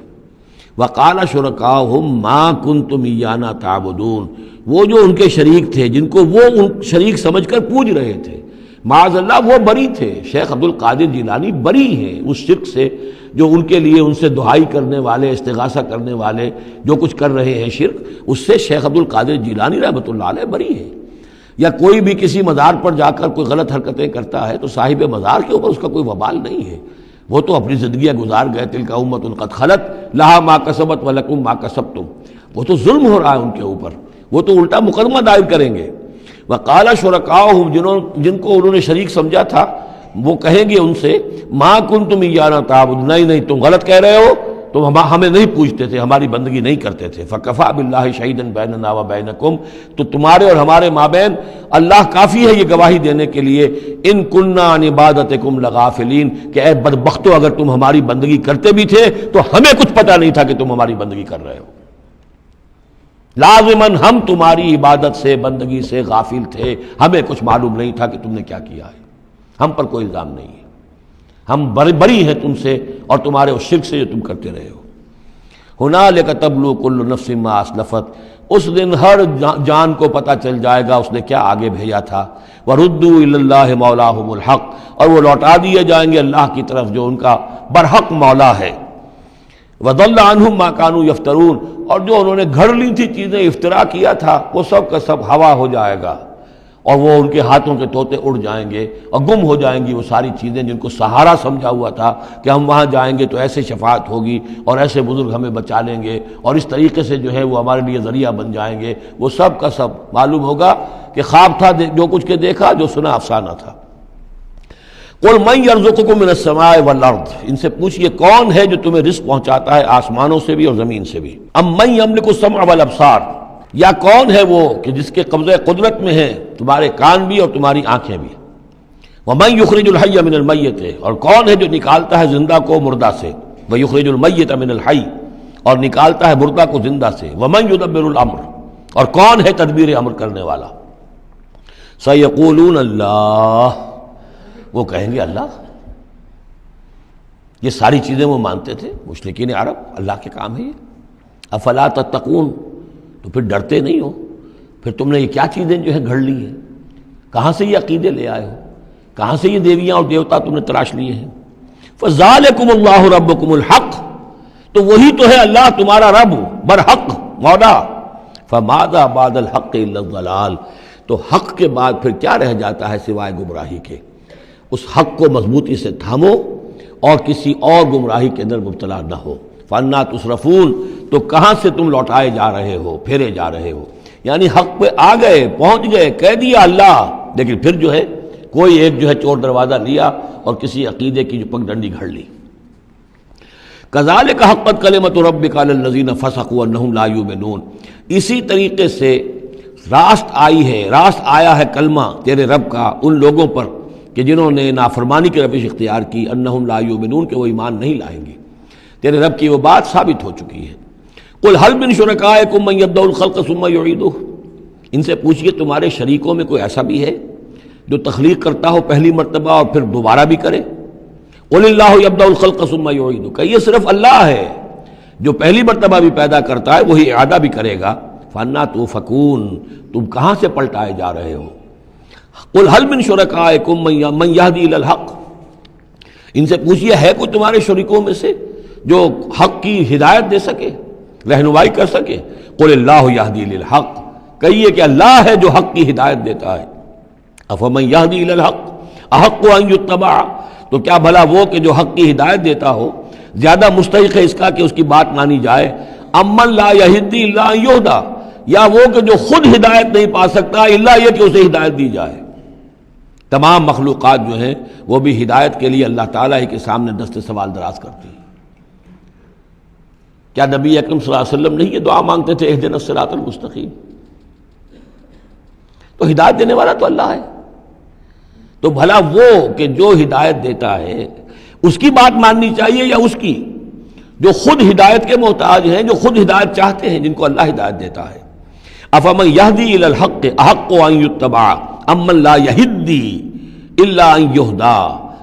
وقال شرکاؤہم ما کنتم ایانا تعبدون، وہ جو ان کے شریک تھے جن کو وہ ان شریک سمجھ کر پوج رہے تھے، معاذ اللہ وہ بری تھے۔ شیخ عبد القادر جیلانی بری ہیں اس شرک سے جو ان کے لیے، ان سے دعائی کرنے والے، استغاثہ کرنے والے جو کچھ کر رہے ہیں شرک، اس سے شیخ عبد القادر جیلانی رحمۃ اللہ علیہ بری ہے۔ یا کوئی بھی کسی مزار پر جا کر کوئی غلط حرکتیں کرتا ہے تو صاحب مزار کے اوپر اس کا کوئی وبال نہیں ہے، وہ تو اپنی زندگیاں گزار گئے۔ تلک امۃ قد خلت لہا ما کسبت ولکم ما کسبتم، وہ تو ظلم ہو رہا ہے ان کے اوپر، وہ تو الٹا مقدمہ دائر کریں گے۔ وقال شرکاؤہم، جن کو انہوں نے شریک سمجھا تھا، وہ کہیں گے ان سے ما کنتم ایانا تعبدون، نہیں تم غلط کہہ رہے ہو، تم ہمیں نہیں پوجتے تھے، ہماری بندگی نہیں کرتے تھے۔ فکفیٰ باللہ شہیدا بیننا وبینکم، تو تمہارے اور ہمارے مابین اللہ کافی ہے یہ گواہی دینے کے لیے، ان کننا عن عبادتکم لغافلین، کہ اے بدبختو اگر تم ہماری بندگی کرتے بھی تھے تو ہمیں کچھ پتہ نہیں تھا کہ تم ہماری بندگی کر رہے ہو۔ لازماً ہم تمہاری عبادت سے، بندگی سے غافل تھے، ہمیں کچھ معلوم نہیں تھا کہ تم نے کیا کیا ہے، ہم پر کوئی الزام نہیں ہے، ہم بری ہیں تم سے اور تمہارے اس شرک سے جو تم کرتے رہے ہو۔ ہنالک تبلو کل نفس ما اسلفت، اس دن ہر جان کو پتہ چل جائے گا اس نے کیا آگے بھیجا تھا۔ وردوا الی اللہ مولاہم الحق، اور وہ لوٹا دیے جائیں گے اللہ کی طرف جو ان کا برحق مولا ہے۔ وضل عنہم ما کانوا یفترون، اور جو انہوں نے گھڑ لی تھی چیزیں، افترا کیا تھا، وہ سب کا سب ہوا ہو جائے گا، اور وہ ان کے ہاتھوں کے طوطے اڑ جائیں گے اور گم ہو جائیں گی وہ ساری چیزیں جن کو سہارا سمجھا ہوا تھا کہ ہم وہاں جائیں گے تو ایسے شفاعت ہوگی اور ایسے بزرگ ہمیں بچا لیں گے اور اس طریقے سے جو ہے وہ ہمارے لیے ذریعہ بن جائیں گے، وہ سب کا سب معلوم ہوگا کہ خواب تھا، جو کچھ کے دیکھا، جو سنا افسانہ تھا۔ قل من یرزقکم من السماء والارض، ان سے پوچھئے کون ہے جو تمہیں رزق پہنچاتا ہے آسمانوں سے بھی اور زمین سے بھی۔ ام من یملک السمع والابصار، یا کون ہے وہ کہ جس کے قبضہ قدرت میں ہے تمہارے کان بھی اور تمہاری آنکھیں بھی۔ ومن یخرج الحی من المیت، اور کون ہے جو نکالتا ہے زندہ کو مردہ سے۔ ویخرج المیت من الحی، اور نکالتا ہے مردہ کو زندہ سے۔ ومن یدبر الامر، اور کون ہے تدبیر امر کرنے والا۔ سیقولون اللہ، وہ کہیں گے اللہ۔ یہ ساری چیزیں وہ مانتے تھے مشرکین عرب، اللہ کے کام ہے یہ۔ افلا تتقون، تو پھر ڈرتے نہیں ہو، پھر تم نے یہ کیا چیزیں جو ہے گھڑ لی ہیں، کہاں سے یہ عقیدے لے آئے ہو، کہاں سے یہ دیویاں اور دیوتا تم نے تراش لیے ہیں۔ فذالکم اللہ ربکم الحق، تو وہی تو ہے اللہ تمہارا رب برحق مولا۔ فماذا بعد الحق الا الضلال، تو حق کے بعد پھر کیا رہ جاتا ہے سوائے گمراہی کے۔ اس حق کو مضبوطی سے تھامو اور کسی اور گمراہی کے اندر مبتلا نہ ہو۔ فانا تصرفون، تو کہاں سے تم لوٹائے جا رہے ہو، پھیرے جا رہے ہو، یعنی حق پہ آ گئے، پہنچ گئے، کہہ دیا اللہ، لیکن پھر جو ہے کوئی ایک جو ہے چور دروازہ لیا اور کسی عقیدے کی جو پگ ڈنڈی گھڑ لی۔ کذالک حقت کلمۃ ربک علی الذین فسقوا انہم لا یؤمنون، اسی طریقے سے راست آئی ہے، راست آیا ہے کلمہ تیرے رب کا ان لوگوں پر کہ جنہوں نے نافرمانی کی روش اختیار کی، انہم لا یؤمنون، کہ وہ ایمان نہیں لائیں گے۔ تیرے رب کی وہ بات ثابت ہو چکی ہے۔ قل هل من شرکائکم من یبدأ الخلق ثم یعیدہ، ان سے پوچھئے تمہارے شریکوں میں کوئی ایسا بھی ہے جو تخلیق کرتا ہو پہلی مرتبہ اور پھر دوبارہ بھی کرے. قل اللہ یبدأ الخلق ثم یعیدہ، کہ یہ صرف اللہ ہے جو پہلی مرتبہ بھی پیدا کرتا ہے وہی اعادہ بھی کرے گا. فانا توفکون، تم کہاں سے پلٹائے جا رہے ہو. قل هل من شرکائکم من یہدی الی الحق، ان سے پوچھئے ہے کوئی تمہارے شریکوں میں سے جو حق کی ہدایت دے سکے، رہنمائی کر سکے. قل اللہ یہدی الی الحق، کہیے کہ اللہ ہے جو حق کی ہدایت دیتا ہے. افمن یہدی الی الحق احق ان یتبع، تو کیا بھلا وہ کہ جو حق کی ہدایت دیتا ہو زیادہ مستحق ہے اس کا کہ اس کی بات مانی جائے. امن لا یہدی الا ان یہدی، یا وہ کہ جو خود ہدایت نہیں پا سکتا الا یہ کہ اسے ہدایت دی جائے. تمام مخلوقات جو ہیں وہ بھی ہدایت کے لیے اللہ تعالیٰ ہی کے سامنے دست سوال دراز کرتی ہیں. کیا نبی اکرم صلی اللہ علیہ وسلم نہیں یہ دعا مانگتے تھے اہدنا الصراط المستقیم؟ تو ہدایت دینے والا تو اللہ ہے. تو بھلا وہ کہ جو ہدایت دیتا ہے اس کی بات ماننی چاہیے یا اس کی جو خود ہدایت کے محتاج ہیں، جو خود ہدایت چاہتے ہیں، جن کو اللہ ہدایت دیتا ہے. افمن یہدی الی الحق احق ان یتبع امن لا یہدی الا ان یہدی،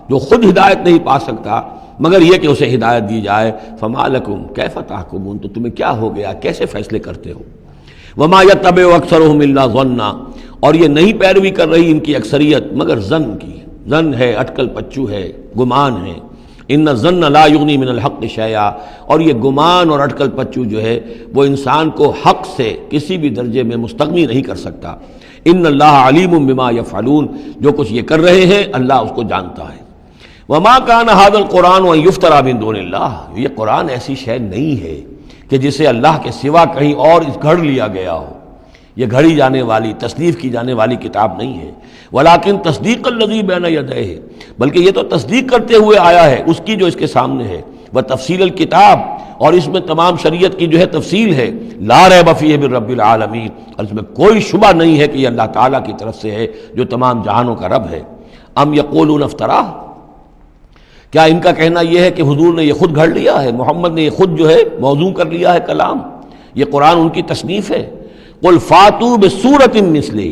جو خود ہدایت نہیں پا سکتا مگر یہ کہ اسے ہدایت دی جائے. فما لکم کیف تحکمون، تو تمہیں کیا ہو گیا، کیسے فیصلے کرتے ہو. وما یتبع اکثرهم الا ظنا، اور یہ نہیں پیروی کر رہی ان کی اکثریت مگر ظن کی. ظن ہے، اٹکل پچو ہے، گمان ہے. ان الظن لا یغنی من الحق شیئا، اور یہ گمان اور اٹکل پچو جو ہے وہ انسان کو حق سے کسی بھی درجے میں مستغنی نہیں کر سکتا. ان اللہ علیم بما یفعلون، جو کچھ یہ کر رہے ہیں اللہ اس کو جانتا ہے. وما کان ھذا القرآن ان یفتری من دون اللہ، یہ قرآن ایسی شے نہیں ہے کہ جسے اللہ کے سوا کہیں اور گھڑ لیا گیا ہو. یہ گھڑی جانے والی، تصنیف کی جانے والی کتاب نہیں ہے. ولیکن تصدیق الذی بین یدیہ، بلکہ یہ تو تصدیق کرتے ہوئے آیا ہے اس کی جو اس کے سامنے ہے. وتفصیل الکتاب، اور اس میں تمام شریعت کی جو ہے تفصیل ہے. لا ریب فیہ من رب العالمین، اور اس میں کوئی شبہ نہیں ہے کہ یہ اللہ تعالیٰ کی طرف سے ہے جو تمام جہانوں کا رب ہے. ام یقولون افترا، کیا ان کا کہنا یہ ہے کہ حضور نے یہ خود گھڑ لیا ہے، محمد نے یہ خود جو ہے موضوع کر لیا ہے کلام، یہ قرآن ان کی تصنیف ہے. قل فاتوا بسورۃ مثلہ،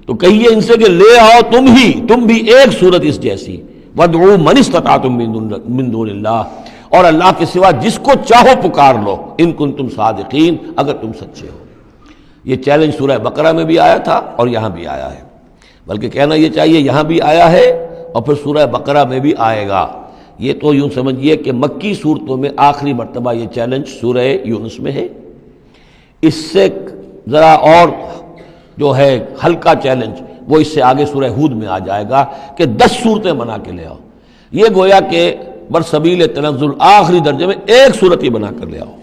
تو کہیے ان سے کہ لے آؤ تم بھی ایک صورت اس جیسی. وادعوا من استطعتم من دون اللہ، اور اللہ کے سوا جس کو چاہو پکار لو. ان کنتم صادقین، اگر تم سچے ہو. یہ چیلنج سورہ بقرہ میں بھی آیا تھا اور یہاں بھی آیا ہے، بلکہ کہنا یہ چاہیے یہاں بھی آیا ہے اور پھر سورہ بقرہ میں بھی آئے گا. یہ تو یوں سمجھیے کہ مکی صورتوں میں آخری مرتبہ یہ چیلنج سورہ یونس میں ہے. اس سے ذرا اور جو ہے ہلکا چیلنج وہ اس سے آگے سورہ ہود میں آ جائے گا کہ 10 صورتیں بنا کے لے آؤ. یہ گویا کہ برسبیل تنزل آخری درجے میں ایک صورت ہی بنا کر لے آؤ.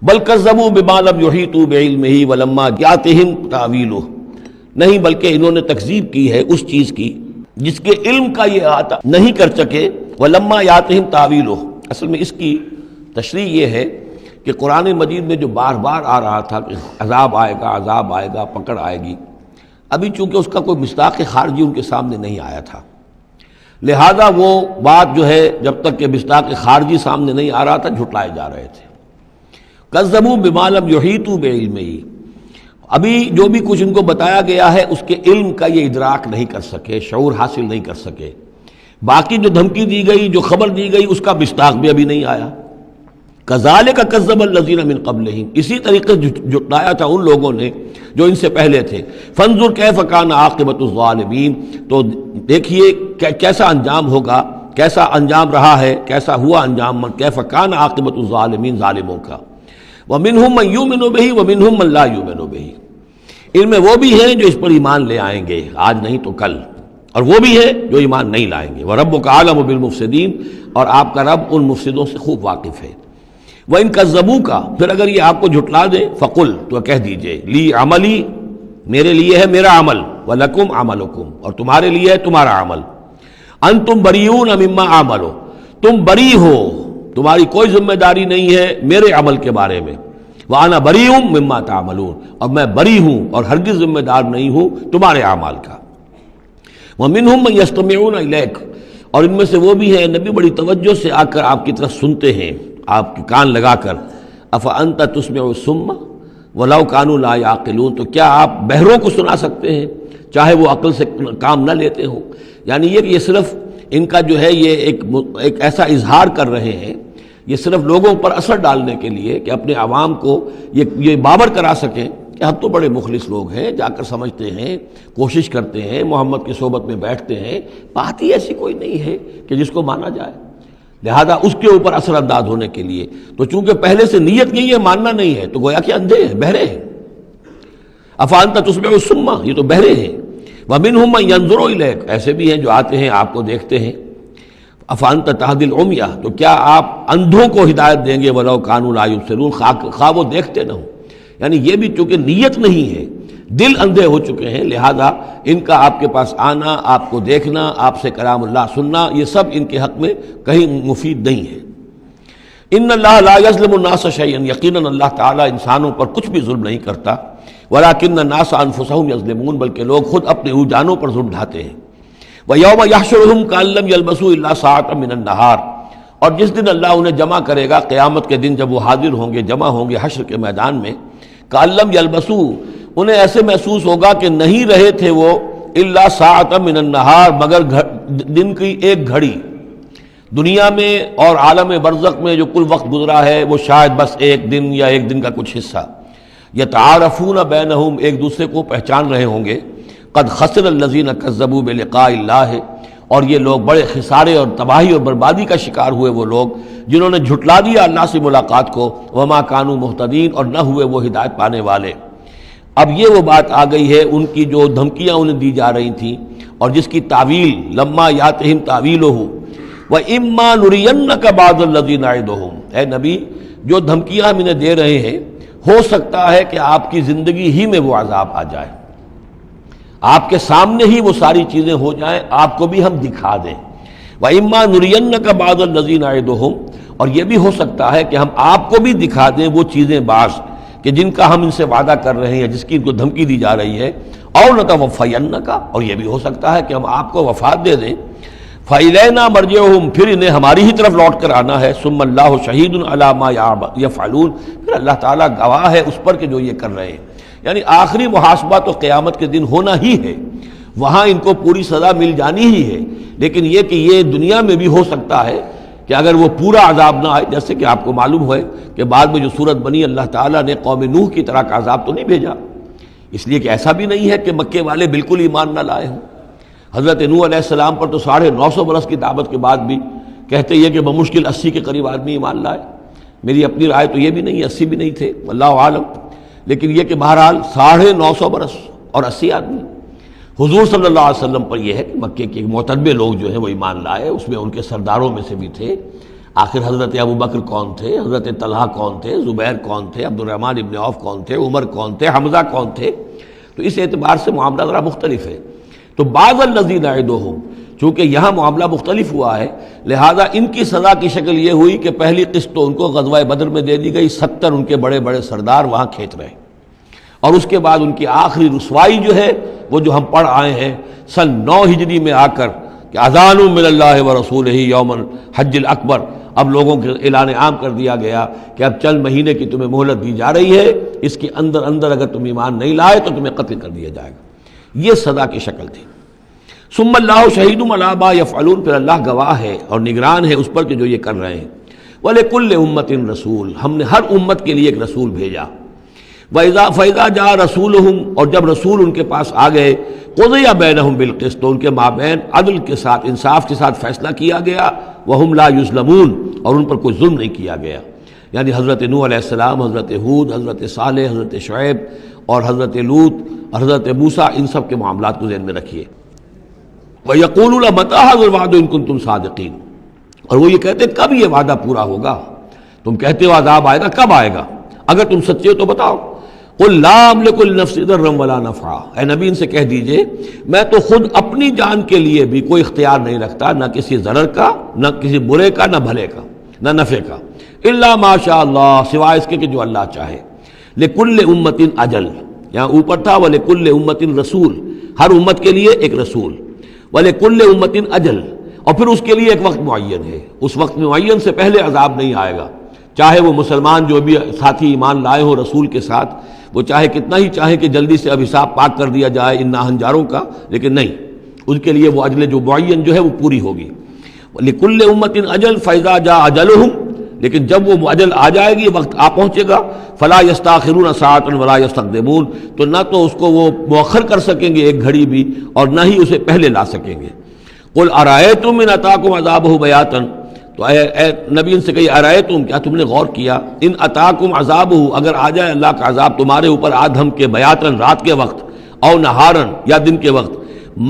بل کذبوا بما لم یحیطوا بعلمہ ولما جاءتہم تاویلہ، نہیں بلکہ انہوں نے تکذیب کی ہے اس چیز کی جس کے علم کا یہ احاطہ نہیں کر سکے. ولما یاتہم تاویلہ، اصل میں اس کی تشریح یہ ہے کہ قرآن مجید میں جو بار بار آ رہا تھا کہ عذاب آئے گا، پکڑ آئے گی، ابھی چونکہ اس کا کوئی مصداق خارجی ان کے سامنے نہیں آیا تھا، لہذا وہ بات جو ہے جب تک کہ مصداق خارجی سامنے نہیں آ رہا تھا جھٹلائے جا رہے تھے. کذبوا بما لم یحیطوا بعلمہ، ابھی جو بھی کچھ ان کو بتایا گیا ہے اس کے علم کا یہ ادراک نہیں کر سکے، شعور حاصل نہیں کر سکے. باقی جو دھمکی دی گئی، جو خبر دی گئی، اس کا مصداق بھی ابھی نہیں آیا. کذالک کذب الذین من قبلہم، اسی طریقے سے جھٹلایا تھا ان لوگوں نے جو ان سے پہلے تھے. فانظر کیف کان عاقبۃ الظالمین، تو دیکھیے کیسا انجام ہوگا، کیسا انجام رہا ہے، کیسا ہوا انجام، کیف کان عاقبۃ الظالمین، ظالموں کا. ومنہم من یؤمن بہ ومنہم من لا یؤمن بہ، ان میں وہ بھی ہیں جو اس پر ایمان لے آئیں گے آج نہیں تو کل، اور وہ بھی ہیں جو ایمان نہیں لائیں گے. وَرَبُّكَ أَعْلَمُ بِالْمُفْسِدِينَ، اور آپ کا رب ان مفسدوں سے خوب واقف ہے. وَإِن كَذَّبُوكَ، پھر اگر یہ آپ کو جھٹلا دیں، فَقُلْ، تو کہہ دیجئے، لِي عَمَلِي، میرے لیے ہے میرا عمل، وَلَكُمْ عَمَلُكُمْ، اور تمہارے لیے ہے تمہارا عمل. أَنْتُمْ بَرِيئُونَ مِمَّا أَعْمَلُ، تم بری ہو، تمہاری کوئی ذمہ داری نہیں ہے میرے عمل کے بارے میں. وَأَنَا بَرِيءٌ مِّمَّا تَعْمَلُونَ، اور میں بری ہوں اور ہرگز ذمہ دار نہیں ہوں تمہارے اعمال کا. وَمِنْهُمْ مَن يَسْتَمِعُونَ إِلَيْكَ، اور ان میں سے وہ بھی ہیں نبی بڑی توجہ سے آ کر آپ کی طرف سنتے ہیں، آپ کے کان لگا کر. أَفَأَنْتَ تُسْمِعُ الصُّمَّ، وَلَوْ كَانُوا لَا يَعْقِلُونَ، تو کیا آپ بہروں کو سنا سکتے ہیں چاہے وہ عقل سے کام نہ لیتے ہوں؟ یعنی یہ صرف ان کا جو ہے یہ ایک ایسا اظہار کر رہے ہیں، یہ صرف لوگوں پر اثر ڈالنے کے لیے کہ اپنے عوام کو یہ باور کرا سکیں کہ ہم تو بڑے مخلص لوگ ہیں، جا کر سمجھتے ہیں، کوشش کرتے ہیں، محمد کی صحبت میں بیٹھتے ہیں، بات ہی ایسی کوئی نہیں ہے کہ جس کو مانا جائے، لہذا اس کے اوپر اثر انداز ہونے کے لیے تو چونکہ پہلے سے نیت نہیں ہے، ماننا نہیں ہے، تو گویا کہ اندھے ہیں، بہرے ہیں۔ افانت تسمع الصم، یہ تو بہرے ہیں۔ ومنہم من ینظر الیک، ایسے بھی ہیں جو آتے ہیں آپ کو دیکھتے ہیں۔ افانت تہدی العمیہ، تو کیا آپ اندھوں کو ہدایت دیں گے؟ ولو کانوا لا یبصرون، خواہ وہ دیکھتے نہ ہوں۔ یعنی یہ بھی چونکہ نیت نہیں ہے، دل اندھے ہو چکے ہیں، لہذا ان کا آپ کے پاس آنا، آپ کو دیکھنا، آپ سے کلام اللہ سننا، یہ سب ان کے حق میں کہیں مفید نہیں ہے۔ ان اللہ لا یظلم الناس شیئا، یقیناً اللہ تعالیٰ انسانوں پر کچھ بھی ظلم نہیں کرتا، ولکن الناس انفسهم یظلمون، بلکہ لوگ خود اپنے جانوں پر ظلم ڈھاتے ہیں۔ وَيَوْمَ يَحْشُرُهُمْ كَأَن لَّمْ يَلْبَثُوا إِلَّا سَاعَةً مِّنَ النَّهَارِ، اور جس دن اللہ انہیں جمع کرے گا، قیامت کے دن جب وہ حاضر ہوں گے، جمع ہوں گے حشر کے میدان میں، كَأَن لَّمْ يَلْبَثُوا، انہیں ایسے محسوس ہوگا کہ نہیں رہے تھے وہ إِلَّا سَاعَةً مِّنَ النَّهَارِ، مگر دن کی ایک گھڑی۔ دنیا میں اور عالم برزخ میں جو کل وقت گزرا ہے وہ شاید بس ایک دن یا ایک دن کا کچھ حصہ۔ یتعارفون بینہم، ایک دوسرے کو پہچان رہے ہوں گے۔ قد خسر الذین کذبوا بلقاء اللہ، اور یہ لوگ بڑے خسارے اور تباہی اور بربادی کا شکار ہوئے، وہ لوگ جنہوں نے جھٹلا دیا اللہ سے ملاقات کو، وما کانوا مہتدین، اور نہ ہوئے وہ ہدایت پانے والے۔ اب یہ وہ بات آ گئی ہے ان کی جو دھمکیاں انہیں دی جا رہی تھیں اور جس کی تعویل لما یاتہم تعویلہ وَإِمَّا نُرِيَنَّكَ بَعْضَ الَّذِي نَعِدُهُمْ، اے نبی جو دھمکیاں ہم انہیں دے رہے ہیں، ہو سکتا ہے کہ آپ کی زندگی ہی میں وہ عذاب آ جائے، آپ کے سامنے ہی وہ ساری چیزیں ہو جائیں، آپ کو بھی ہم دکھا دیں۔ وَإِمَّا نُرِيَنَّكَ بَعْضَ الَّذِي نَعِدُهُمْ، اور یہ بھی ہو سکتا ہے کہ ہم آپ کو بھی دکھا دیں وہ چیزیں بعض کہ جن کا ہم ان سے وعدہ کر رہے ہیں، جس کی ان کو دھمکی دی جا رہی ہے، اور نَتَوَفَّيَنَّكَ، اور یہ بھی ہو سکتا ہے کہ ہم آپ کو وفات دے دیں۔ فَإِلَيْنَا مَرْجِعُهُمْ، پھر انہیں ہماری ہی طرف لوٹ کر آنا ہے۔ ثُمَّ اللَّهُ شَهِيدٌ عَلَى مَا يَفْعَلُونَ، پھر اللہ تعالیٰ گواہ ہے اس پر کہ جو یہ کر رہے ہیں۔ یعنی آخری محاسبہ تو قیامت کے دن ہونا ہی ہے، وہاں ان کو پوری سزا مل جانی ہی ہے، لیکن یہ کہ یہ دنیا میں بھی ہو سکتا ہے کہ اگر وہ پورا عذاب نہ آئے، جیسے کہ آپ کو معلوم ہے کہ بعد میں جو صورت بنی، اللہ تعالیٰ نے قوم نوح کی طرح کا عذاب تو نہیں بھیجا، اس لیے کہ ایسا بھی نہیں ہے کہ مکے والے بالکل ایمان نہ لائے ہوں۔ حضرت نوح علیہ السلام پر تو 950 برس کی دعوت کے بعد بھی کہتے یہ کہ بمشکل 80 کے قریب آدمی ایمان لائے۔ میری اپنی رائے تو یہ بھی نہیں، 80 بھی نہیں تھے، اللہ عالم، لیکن یہ کہ بہرحال 950 برس اور 80 آدمی۔ حضور صلی اللہ علیہ وسلم پر یہ ہے کہ مکے کے معتدبے لوگ جو ہیں وہ ایمان لائے، اس میں ان کے سرداروں میں سے بھی تھے۔ آخر حضرت ابوبکر کون تھے، حضرت طلحہ کون تھے، زبیر کون تھے، عبد الرحمن ابن عوف کون تھے، عمر کون تھے، حمزہ کون تھے، تو اس اعتبار سے معاملہ ذرا مختلف ہے۔ تو بعض الذین نعدہم، چونکہ یہاں معاملہ مختلف ہوا ہے، لہذا ان کی سزا کی شکل یہ ہوئی کہ پہلی قسط تو ان کو غزوہ بدر میں دے دی گئی، 70 ان کے بڑے بڑے سردار وہاں کھینچ رہے، اور اس کے بعد ان کی آخری رسوائی جو ہے وہ جو ہم پڑھ آئے ہیں سن 9 ہجری میں آ کر کہ اذان من اللہ ورسولہ یوم الحج الاکبر، اب لوگوں کے اعلان عام کر دیا گیا کہ اب چند مہینے کی تمہیں مہلت دی جا رہی ہے، اس کے اندر اگر تم ایمان نہیں لائے تو تمہیں قتل کر دیا جائے گا۔ یہ سزا کی شکل تھی۔ ثم اللہ شہید علی ما یفعلون، پھر اللہ گواہ ہے اور نگران ہے اس پر کہ جو یہ کر رہے ہیں۔ وَلِكُلِّ أُمَّةٍ رسول، ہم نے ہر امت کے لیے ایک رسول بھیجا۔ فَإِذَا جَاءَ رَسُولُهُمْ، اور جب رسول ان کے پاس آ گئے، قُضِيَ بَيْنَهُمْ بِالْقِسْطِ، تو ان کے مابین عدل کے ساتھ، انصاف کے ساتھ فیصلہ کیا گیا، وَهُمْ لَا يُظْلَمُونَ، اور ان پر کوئی ظلم نہیں کیا گیا۔ یعنی حضرت نوح علیہ السلام، حضرت ہود، حضرت صالح، حضرت شعیب اور حضرت لوط اور حضرت موسیٰ، ان سب کے معاملات کو ذہن میں رکھیے۔ وَيَقُولُونَ مَتَىٰ هَٰذَا الْوَعْدُ إِن كُنتُمْ صَادِقِينَ، اور وہ یہ کہتے ہیں کب یہ وعدہ پورا ہوگا؟ تم کہتے ہو عذاب آئے گا، کب آئے گا؟ اگر تم سچے ہو تو بتاؤ۔ قُل لَا أَمْلِكُ لِنَفْسِي ضَرًّا وَلَا نَفْعًا، اے نبی ان سے کہہ دیجئے میں تو خود اپنی جان کے لیے بھی کوئی اختیار نہیں رکھتا، نہ کسی ضرر کا، نہ کسی برے کا، نہ بھلے کا، نہ نفع کا، الا ما شاء اللہ، سوائے اس کے کہ جو اللہ چاہے۔ لِكُلِّ أُمَّةٍ أَجَلٌ، یہاں اوپر تھا وَلِكُلِّ أُمَّةٍ رسول، ہر امت کے لیے ایک رسول، وَلِكُلِّ أُمَّةٍ أَجَلٌ، اور پھر اس کے لیے ایک وقت معین ہے، اس وقت معین سے پہلے عذاب نہیں آئے گا۔ چاہے وہ مسلمان جو بھی ساتھی ایمان لائے ہوں رسول کے ساتھ، وہ چاہے کتنا ہی چاہے کہ جلدی سے اب حساب پاک کر دیا جائے ان ناہنجاروں کا، لیکن نہیں، ان کے لیے وہ اجل جو معین جو ہے وہ پوری ہوگی۔ لِكُلِّ أُمَّةٍ أَجَلٌ فَإِذَا جَاءَ أَجَلُهُمْ، لیکن جب وہ اجل آ جائے گی، وقت آ پہنچے گا، فَلَا يَسْتَأْخِرُونَ سَاعَةً وَلَا يَسْتَقْدِمُونَ، تو نہ تو اس کو وہ مؤخر کر سکیں گے ایک گھڑی بھی، اور نہ ہی اسے پہلے لا سکیں گے۔ قُلْ أَرَأَيْتُمْ إِنْ أَتَاكُمْ عَذَابُهُ بَيَاتًا، تو اے نبی ان سے کہیے ارائیتم، کیا تم نے غور کیا، ان اتاکم عذابہ، اگر آ جائے اللہ کا عذاب تمہارے اوپر آدھم کے بیاتن رات کے وقت، او نہارن یا دن کے وقت،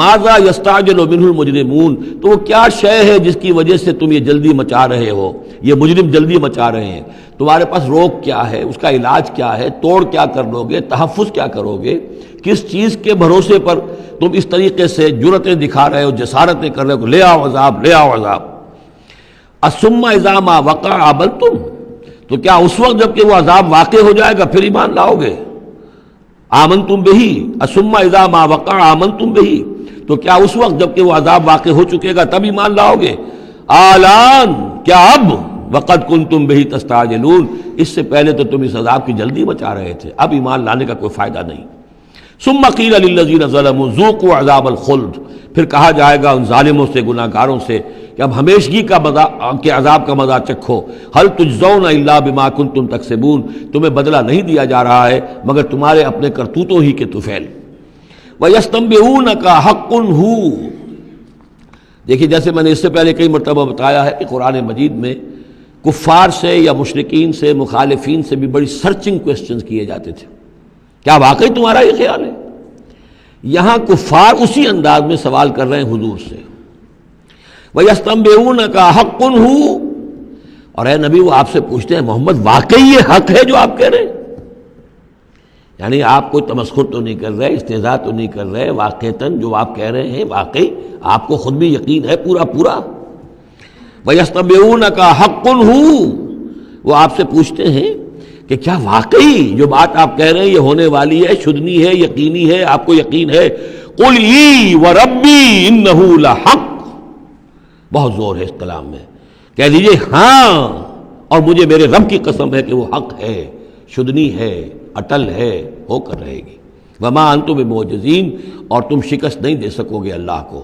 ماذا یستعجل منہ المجرمون، تو وہ کیا شے ہے جس کی وجہ سے تم یہ جلدی مچا رہے ہو، یہ مجرم جلدی مچا رہے ہیں، تمہارے پاس روک کیا ہے، اس کا علاج کیا ہے، توڑ کیا کر لو گے، تحفظ کیا کرو گے، کس چیز کے بھروسے پر تم اس طریقے سے جرتیں دکھا رہے ہو، جسارتیں کر رہے ہو، لے آؤ عذاب، لے آؤ عذاب۔ ثم اذا ما وقع آمنتم، تو کیا اس وقت جب کہ وہ عذاب واقع ہو جائے گا پھر ایمان لاؤ گے؟ آمنتم بہی، ثم اذا ما وقع آمنتم بہی، تو کیا اس وقت جب کہ وہ عذاب واقع ہو چکے گا تب ایمان لاؤ گے؟ آلان، کیا اب؟ وقد کنتم بہی تستعجلون، اس سے پہلے تو تم اس عذاب کی جلدی مچا رہے تھے، اب ایمان لانے کا کوئی فائدہ نہیں۔ ثم قیل للذین ظلموا ذوقوا عذاب الخلد، پھر کہا جائے گا ان ظالموں سے، گناہ گاروں سے کہ اب ہمیشگی کا کے عذاب کا مزہ چکھو، هل تجزون الا بما کنتم تکسبون، تمہیں بدلہ نہیں دیا جا رہا ہے مگر تمہارے اپنے کرتوتوں ہی کے طفیل۔ وَيَسْتَنبِئُونَكَ حَقٌّ هُوَ، دیکھیے جیسے میں نے اس سے پہلے کئی مرتبہ بتایا ہے کہ قرآن مجید میں کفار سے یا مشرکین سے، مخالفین سے بھی بڑی سرچنگ کوسچنز کیے جاتے تھے، کیا واقعی تمہارا یہ خیال ہے؟ یہاں کفار اسی انداز میں سوال کر رہے ہیں حضور سے، وَيَسْتَنبِئُونَكَ حَقٌّ هُوَ، اور اے نبی وہ آپ سے پوچھتے ہیں محمد واقعی یہ حق ہے جو آپ کہہ رہے ہیں؟ یعنی آپ کوئی تمسخر تو نہیں کر رہے، استہزاء تو نہیں کر رہے، واقعتاً جو آپ کہہ رہے ہیں واقعی آپ کو خود بھی یقین ہے پورا پورا؟ وَيَسْتَنبِئُونَكَ حَقٌّ هُوَ، وہ آپ سے پوچھتے ہیں کہ کیا واقعی جو بات آپ کہہ رہے ہیں یہ ہونے والی ہے، شدنی ہے، یقینی ہے، آپ کو یقین ہے؟ قُلْ ای وَرَبِّی إِنَّهُ لَحَقٌّ، بہت زور ہے اس کلام میں، کہہ دیجئے ہاں اور مجھے میرے رب کی قسم ہے کہ وہ حق ہے، شدنی ہے، اٹل ہے، ہو کر رہے گی۔ وما انتم بمعجزین، اور تم شکست نہیں دے سکو گے اللہ کو،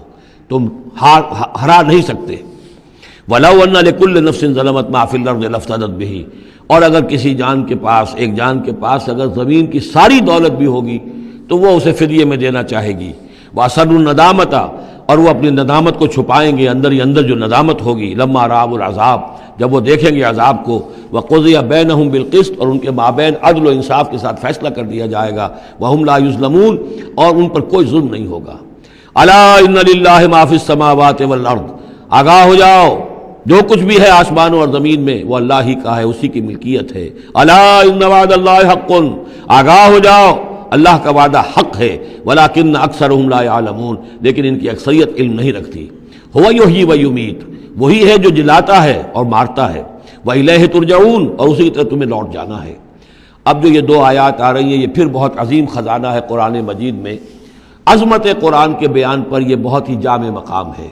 تم ہرا نہیں سکتے۔ وَلَوْ أَنَّ لِكُلِّ نَفْسٍ ظَلَمَتْ مَا فِي الْأَرْضِ لَافْتَدَتْ بِهِ، اور اگر کسی جان کے پاس، ایک جان کے پاس اگر زمین کی ساری دولت بھی ہوگی تو وہ اسے فدیے میں دینا چاہے گی۔ وَأَسَرُّوا النَّدَامَةَ، اور وہ اپنی ندامت کو چھپائیں گے، اندر ہی اندر جو ندامت ہوگی، لما رأوا العذاب، جب وہ دیکھیں گے عذاب کو، وقضی بینہم بالقسط، اور ان کے مابین عدل و انصاف کے ساتھ فیصلہ کر دیا جائے گا، وہم لا یظلمون، اور ان پر کوئی ظلم نہیں ہوگا۔ الا ان للہ ما فی السماوات والارض، آگاہ ہو جاؤ، جو کچھ بھی ہے آسمانوں اور زمین میں وہ اللہ ہی کا ہے، اسی کی ملکیت ہے۔ الا ان وعد اللہ حق، آگاہ ہو جاؤ اللہ کا وعدہ حق ہے، ولیکن اکثرہم لا یعلمون، لیکن ان کی اکثریت علم نہیں رکھتی۔ هو یحیی و یمیت، وہی ہے جو جلاتا ہے اور مارتا ہے، وإلیہ ترجعون، اور اسی طرح تمہیں لوٹ جانا ہے۔ اب جو یہ دو آیات آ رہی ہیں یہ پھر بہت عظیم خزانہ ہے قرآن مجید میں، عظمت قرآن کے بیان پر یہ بہت ہی جامع مقام ہے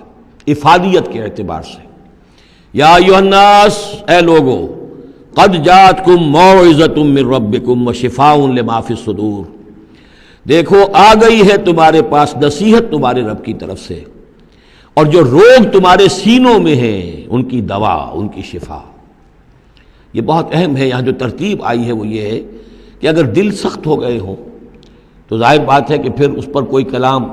افادیت کے اعتبار سے۔ یا ایھا الناس، اے لوگو، قد جاءتکم موعظۃ من ربکم وشفاء لما فی الصدور، دیکھو آ گئی ہے تمہارے پاس نصیحت تمہارے رب کی طرف سے، اور جو روگ تمہارے سینوں میں ہیں ان کی دوا، ان کی شفا۔ یہ بہت اہم ہے، یہاں جو ترتیب آئی ہے وہ یہ ہے کہ اگر دل سخت ہو گئے ہوں تو ظاہر بات ہے کہ پھر اس پر کوئی کلام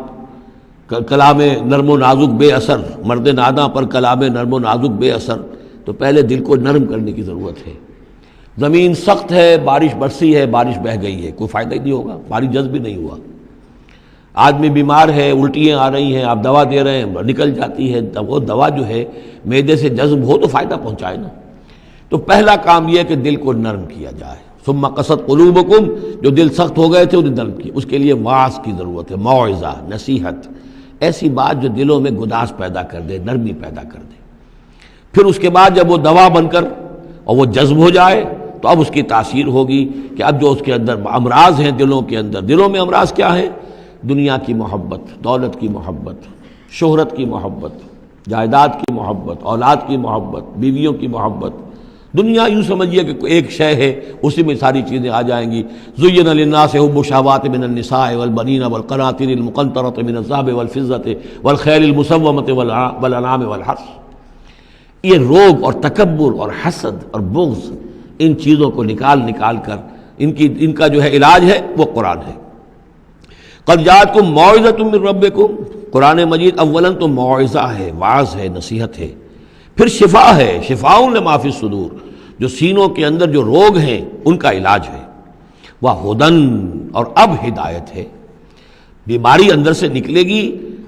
نرم و نازک بے اثر، مرد ناداں پر کلام نرم و نازک بے اثر، تو پہلے دل کو نرم کرنے کی ضرورت ہے۔ زمین سخت ہے، بارش برسی ہے، بارش بہہ گئی ہے، کوئی فائدہ ہی نہیں ہوگا، بارش جذب بھی نہیں ہوا۔ آدمی بیمار ہے، الٹیاں آ رہی ہیں، آپ دوا دے رہے ہیں، نکل جاتی ہے، وہ دوا جو ہے معدے سے جذب ہو تو فائدہ پہنچائے نا۔ تو پہلا کام یہ ہے کہ دل کو نرم کیا جائے۔ ثم قست قلوبکم، جو دل سخت ہو گئے تھے انہیں نرم کیا، اس کے لیے واعظ کی ضرورت ہے، موعظہ، نصیحت، ایسی بات جو دلوں میں گداز پیدا کر دے، نرمی پیدا کر دے۔ پھر اس کے بعد جب وہ دوا بن کر اور وہ جذب ہو جائے تو اب اس کی تاثیر ہوگی کہ اب جو اس کے اندر امراض ہیں دلوں کے اندر، دلوں میں امراض کیا ہیں؟ دنیا کی محبت، دولت کی محبت، شہرت کی محبت، جائیداد کی محبت، اولاد کی محبت، بیویوں کی محبت، دنیا یوں سمجھیے کہ ایک شے ہے، اسی میں ساری چیزیں آ جائیں گی. زُيِّنَ لِلنَّاسِ حُبُّ الشَّهَوَاتِ مِنَ النِّسَاءِ وَالْبَنِينَ وَالْقَنَاطِيرِ الْمُقَنطَرَةِ مِنَ الذَّهَبِ وَالْفِضَّةِ وَالْخَيْلِ الْمُسَوَّمَةِ وَالْأَنْعَامِ وَالْحَرْثِ. یہ روب اور تکبر اور حسد اور بغض، ان چیزوں کو نکال کر ان کا جو ہے علاج ہے وہ قرآن ہے. قد جاءتکم موعظۃ من ربکم، قرآن مجید اولاً تو موعظہ ہے، واعظ ہے، نصیحت ہے، پھر شفا ہے، شفاء لما فی الصدور، جو سینوں کے اندر جو روگ ہیں ان کا علاج ہے. وہدن، اور اب ہدایت ہے. بیماری اندر سے نکلے گی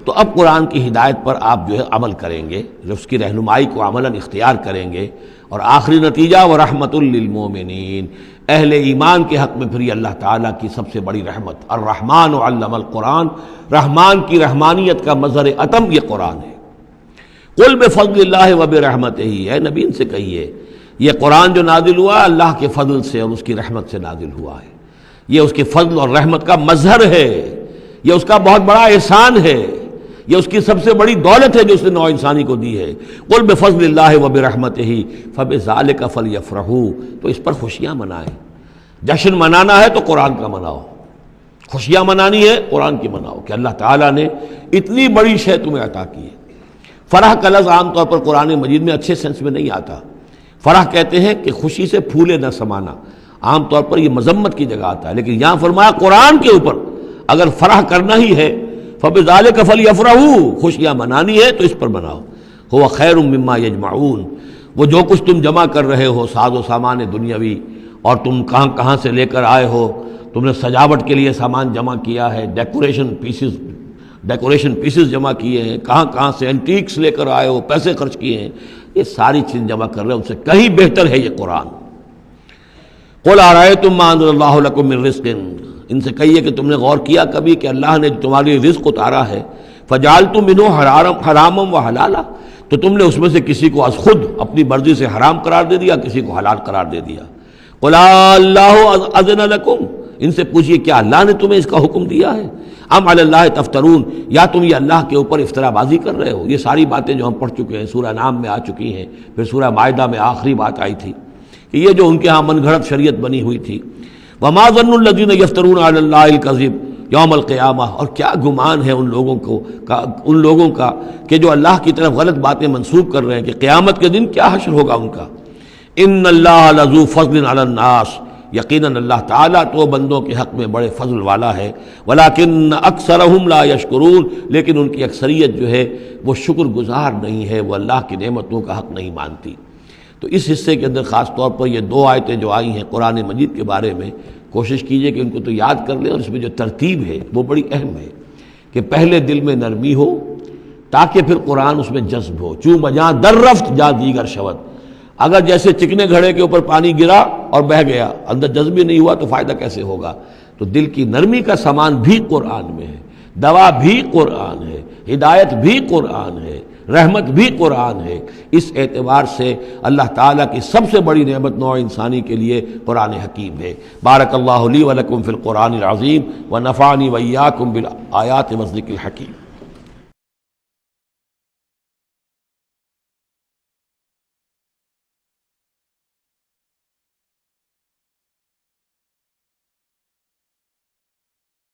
تو اب قرآن کی ہدایت پر آپ جو ہے عمل کریں گے، جو اس کی رہنمائی کو عملاً اختیار کریں گے. اور آخری نتیجہ وَرَحْمَةٌ لِّلْمُؤْمِنِينَ، اہل ایمان کے حق میں پھر یہ اللہ تعالیٰ کی سب سے بڑی رحمت. الرحمن علم القرآن، رحمان کی رحمانیت کا مظہر اتم یہ قرآن ہے. قل بفضل اللہ وبرحمتہ، اے نبی ان سے کہیے یہ قرآن جو نازل ہوا اللہ کے فضل سے اور اس کی رحمت سے نازل ہوا ہے. یہ اس کے فضل اور رحمت کا مظہر ہے، یہ اس کا بہت بڑا احسان ہے، یہ اس کی سب سے بڑی دولت ہے جو اس نے نوع انسانی کو دی ہے. قل بفضل اللہ وبرحمتہ فبذلک فلیفرحوا، تو اس پر خوشیاں منائیں. جشن منانا ہے تو قرآن کا مناؤ، خوشیاں منانی ہے قرآن کی مناؤ کہ اللہ تعالیٰ نے اتنی بڑی شے تمہیں عطا کی ہے. فرح کا لفظ عام طور پر قرآن مجید میں اچھے سینس میں نہیں آتا. فرح کہتے ہیں کہ خوشی سے پھولے نہ سمانا، عام طور پر یہ مذمت کی جگہ آتا ہے، لیکن یہاں فرمایا قرآن کے اوپر اگر فرح کرنا ہی ہے فَبِذَلِكَ فَلْيَفْرَحُوا، خوشیاں منانی ہے تو اس پر مناؤ. هُوَ خَيْرٌ مِّمَّا يَجْمَعُونَ، وہ جو کچھ تم جمع کر رہے ہو ساز و سامان دنیاوی، اور تم کہاں سے لے کر آئے ہو، تم نے سجاوٹ کے لیے سامان جمع کیا ہے، ڈیکوریشن پیسز جمع کیے ہیں، کہاں سے اینٹیکس لے کر آئے ہو، پیسے خرچ کیے ہیں، یہ ساری چیز جمع کر رہے ہیں، ان سے کہیں بہتر ہے یہ قرآن. قُلْ أَرَأَيْتُم مَّا أَنزَلَ اللَّهُ لَكُم مِّن رِّزْقٍ، ان سے کہیے کہ تم نے غور کیا کبھی کہ اللہ نے تمہارے لیے رزق اتارا ہے، فَجَعَلْتُم مِّنْهُ حَرَامًا وَحَلَالًا، تو تم نے اس میں سے کسی کو از خود اپنی مرضی سے حرام قرار دے دیا، کسی کو حلال قرار دے دیا. قُلْ اللَّهُ أَذِنَ لَكُمْ، ان سے پوچھئے کیا اللہ نے تمہیں اس کا حکم دیا ہے؟ ام علی اللہ تفترون، یا تم یہ اللہ کے اوپر افترا بازی کر رہے ہو. یہ ساری باتیں جو ہم پڑھ چکے ہیں سورہ نام میں آ چکی ہیں، پھر سورہ مائدہ میں آخری بات آئی تھی کہ یہ جو ان کے ہاں من گھڑت شریعت بنی ہوئی تھی. وما ظن الذین یفترون علی اللہ الکذب یوم القیامہ، اور کیا گمان ہے ان لوگوں کا کہ جو اللہ کی طرف غلط باتیں منسوب کر رہے ہیں کہ قیامت کے دن کیا حشر ہوگا ان کا. ان اللہ لذو فضل علی الناس، یقیناً اللہ تعالیٰ تو بندوں کے حق میں بڑے فضل والا ہے. ولیکن اکثرہم لا یشکرون، لیکن ان کی اکثریت جو ہے وہ شکر گزار نہیں ہے، وہ اللہ کی نعمتوں کا حق نہیں مانتی. تو اس حصے کے اندر خاص طور پر یہ 2 آیتیں جو آئی ہیں قرآن مجید کے بارے میں، کوشش کیجئے کہ ان کو تو یاد کر لیں، اور اس میں جو ترتیب ہے وہ بڑی اہم ہے کہ پہلے دل میں نرمی ہو تاکہ پھر قرآن اس میں جذب ہو. چوں بجاں در رفت جا دیگر شود، اگر جیسے چکنے گھڑے کے اوپر پانی گرا اور بہہ گیا، اندر جذب ہی نہیں ہوا تو فائدہ کیسے ہوگا. تو دل کی نرمی کا سامان بھی قرآن میں ہے، دوا بھی قرآن ہے، ہدایت بھی قرآن ہے، رحمت بھی قرآن ہے. اس اعتبار سے اللہ تعالیٰ کی سب سے بڑی نعمت نوع انسانی کے لیے قرآن حکیم ہے. بارک اللہ لی و لکم فی القرآن العظیم و نفعنی و ایاکم بالآیات والذکر الحکیم.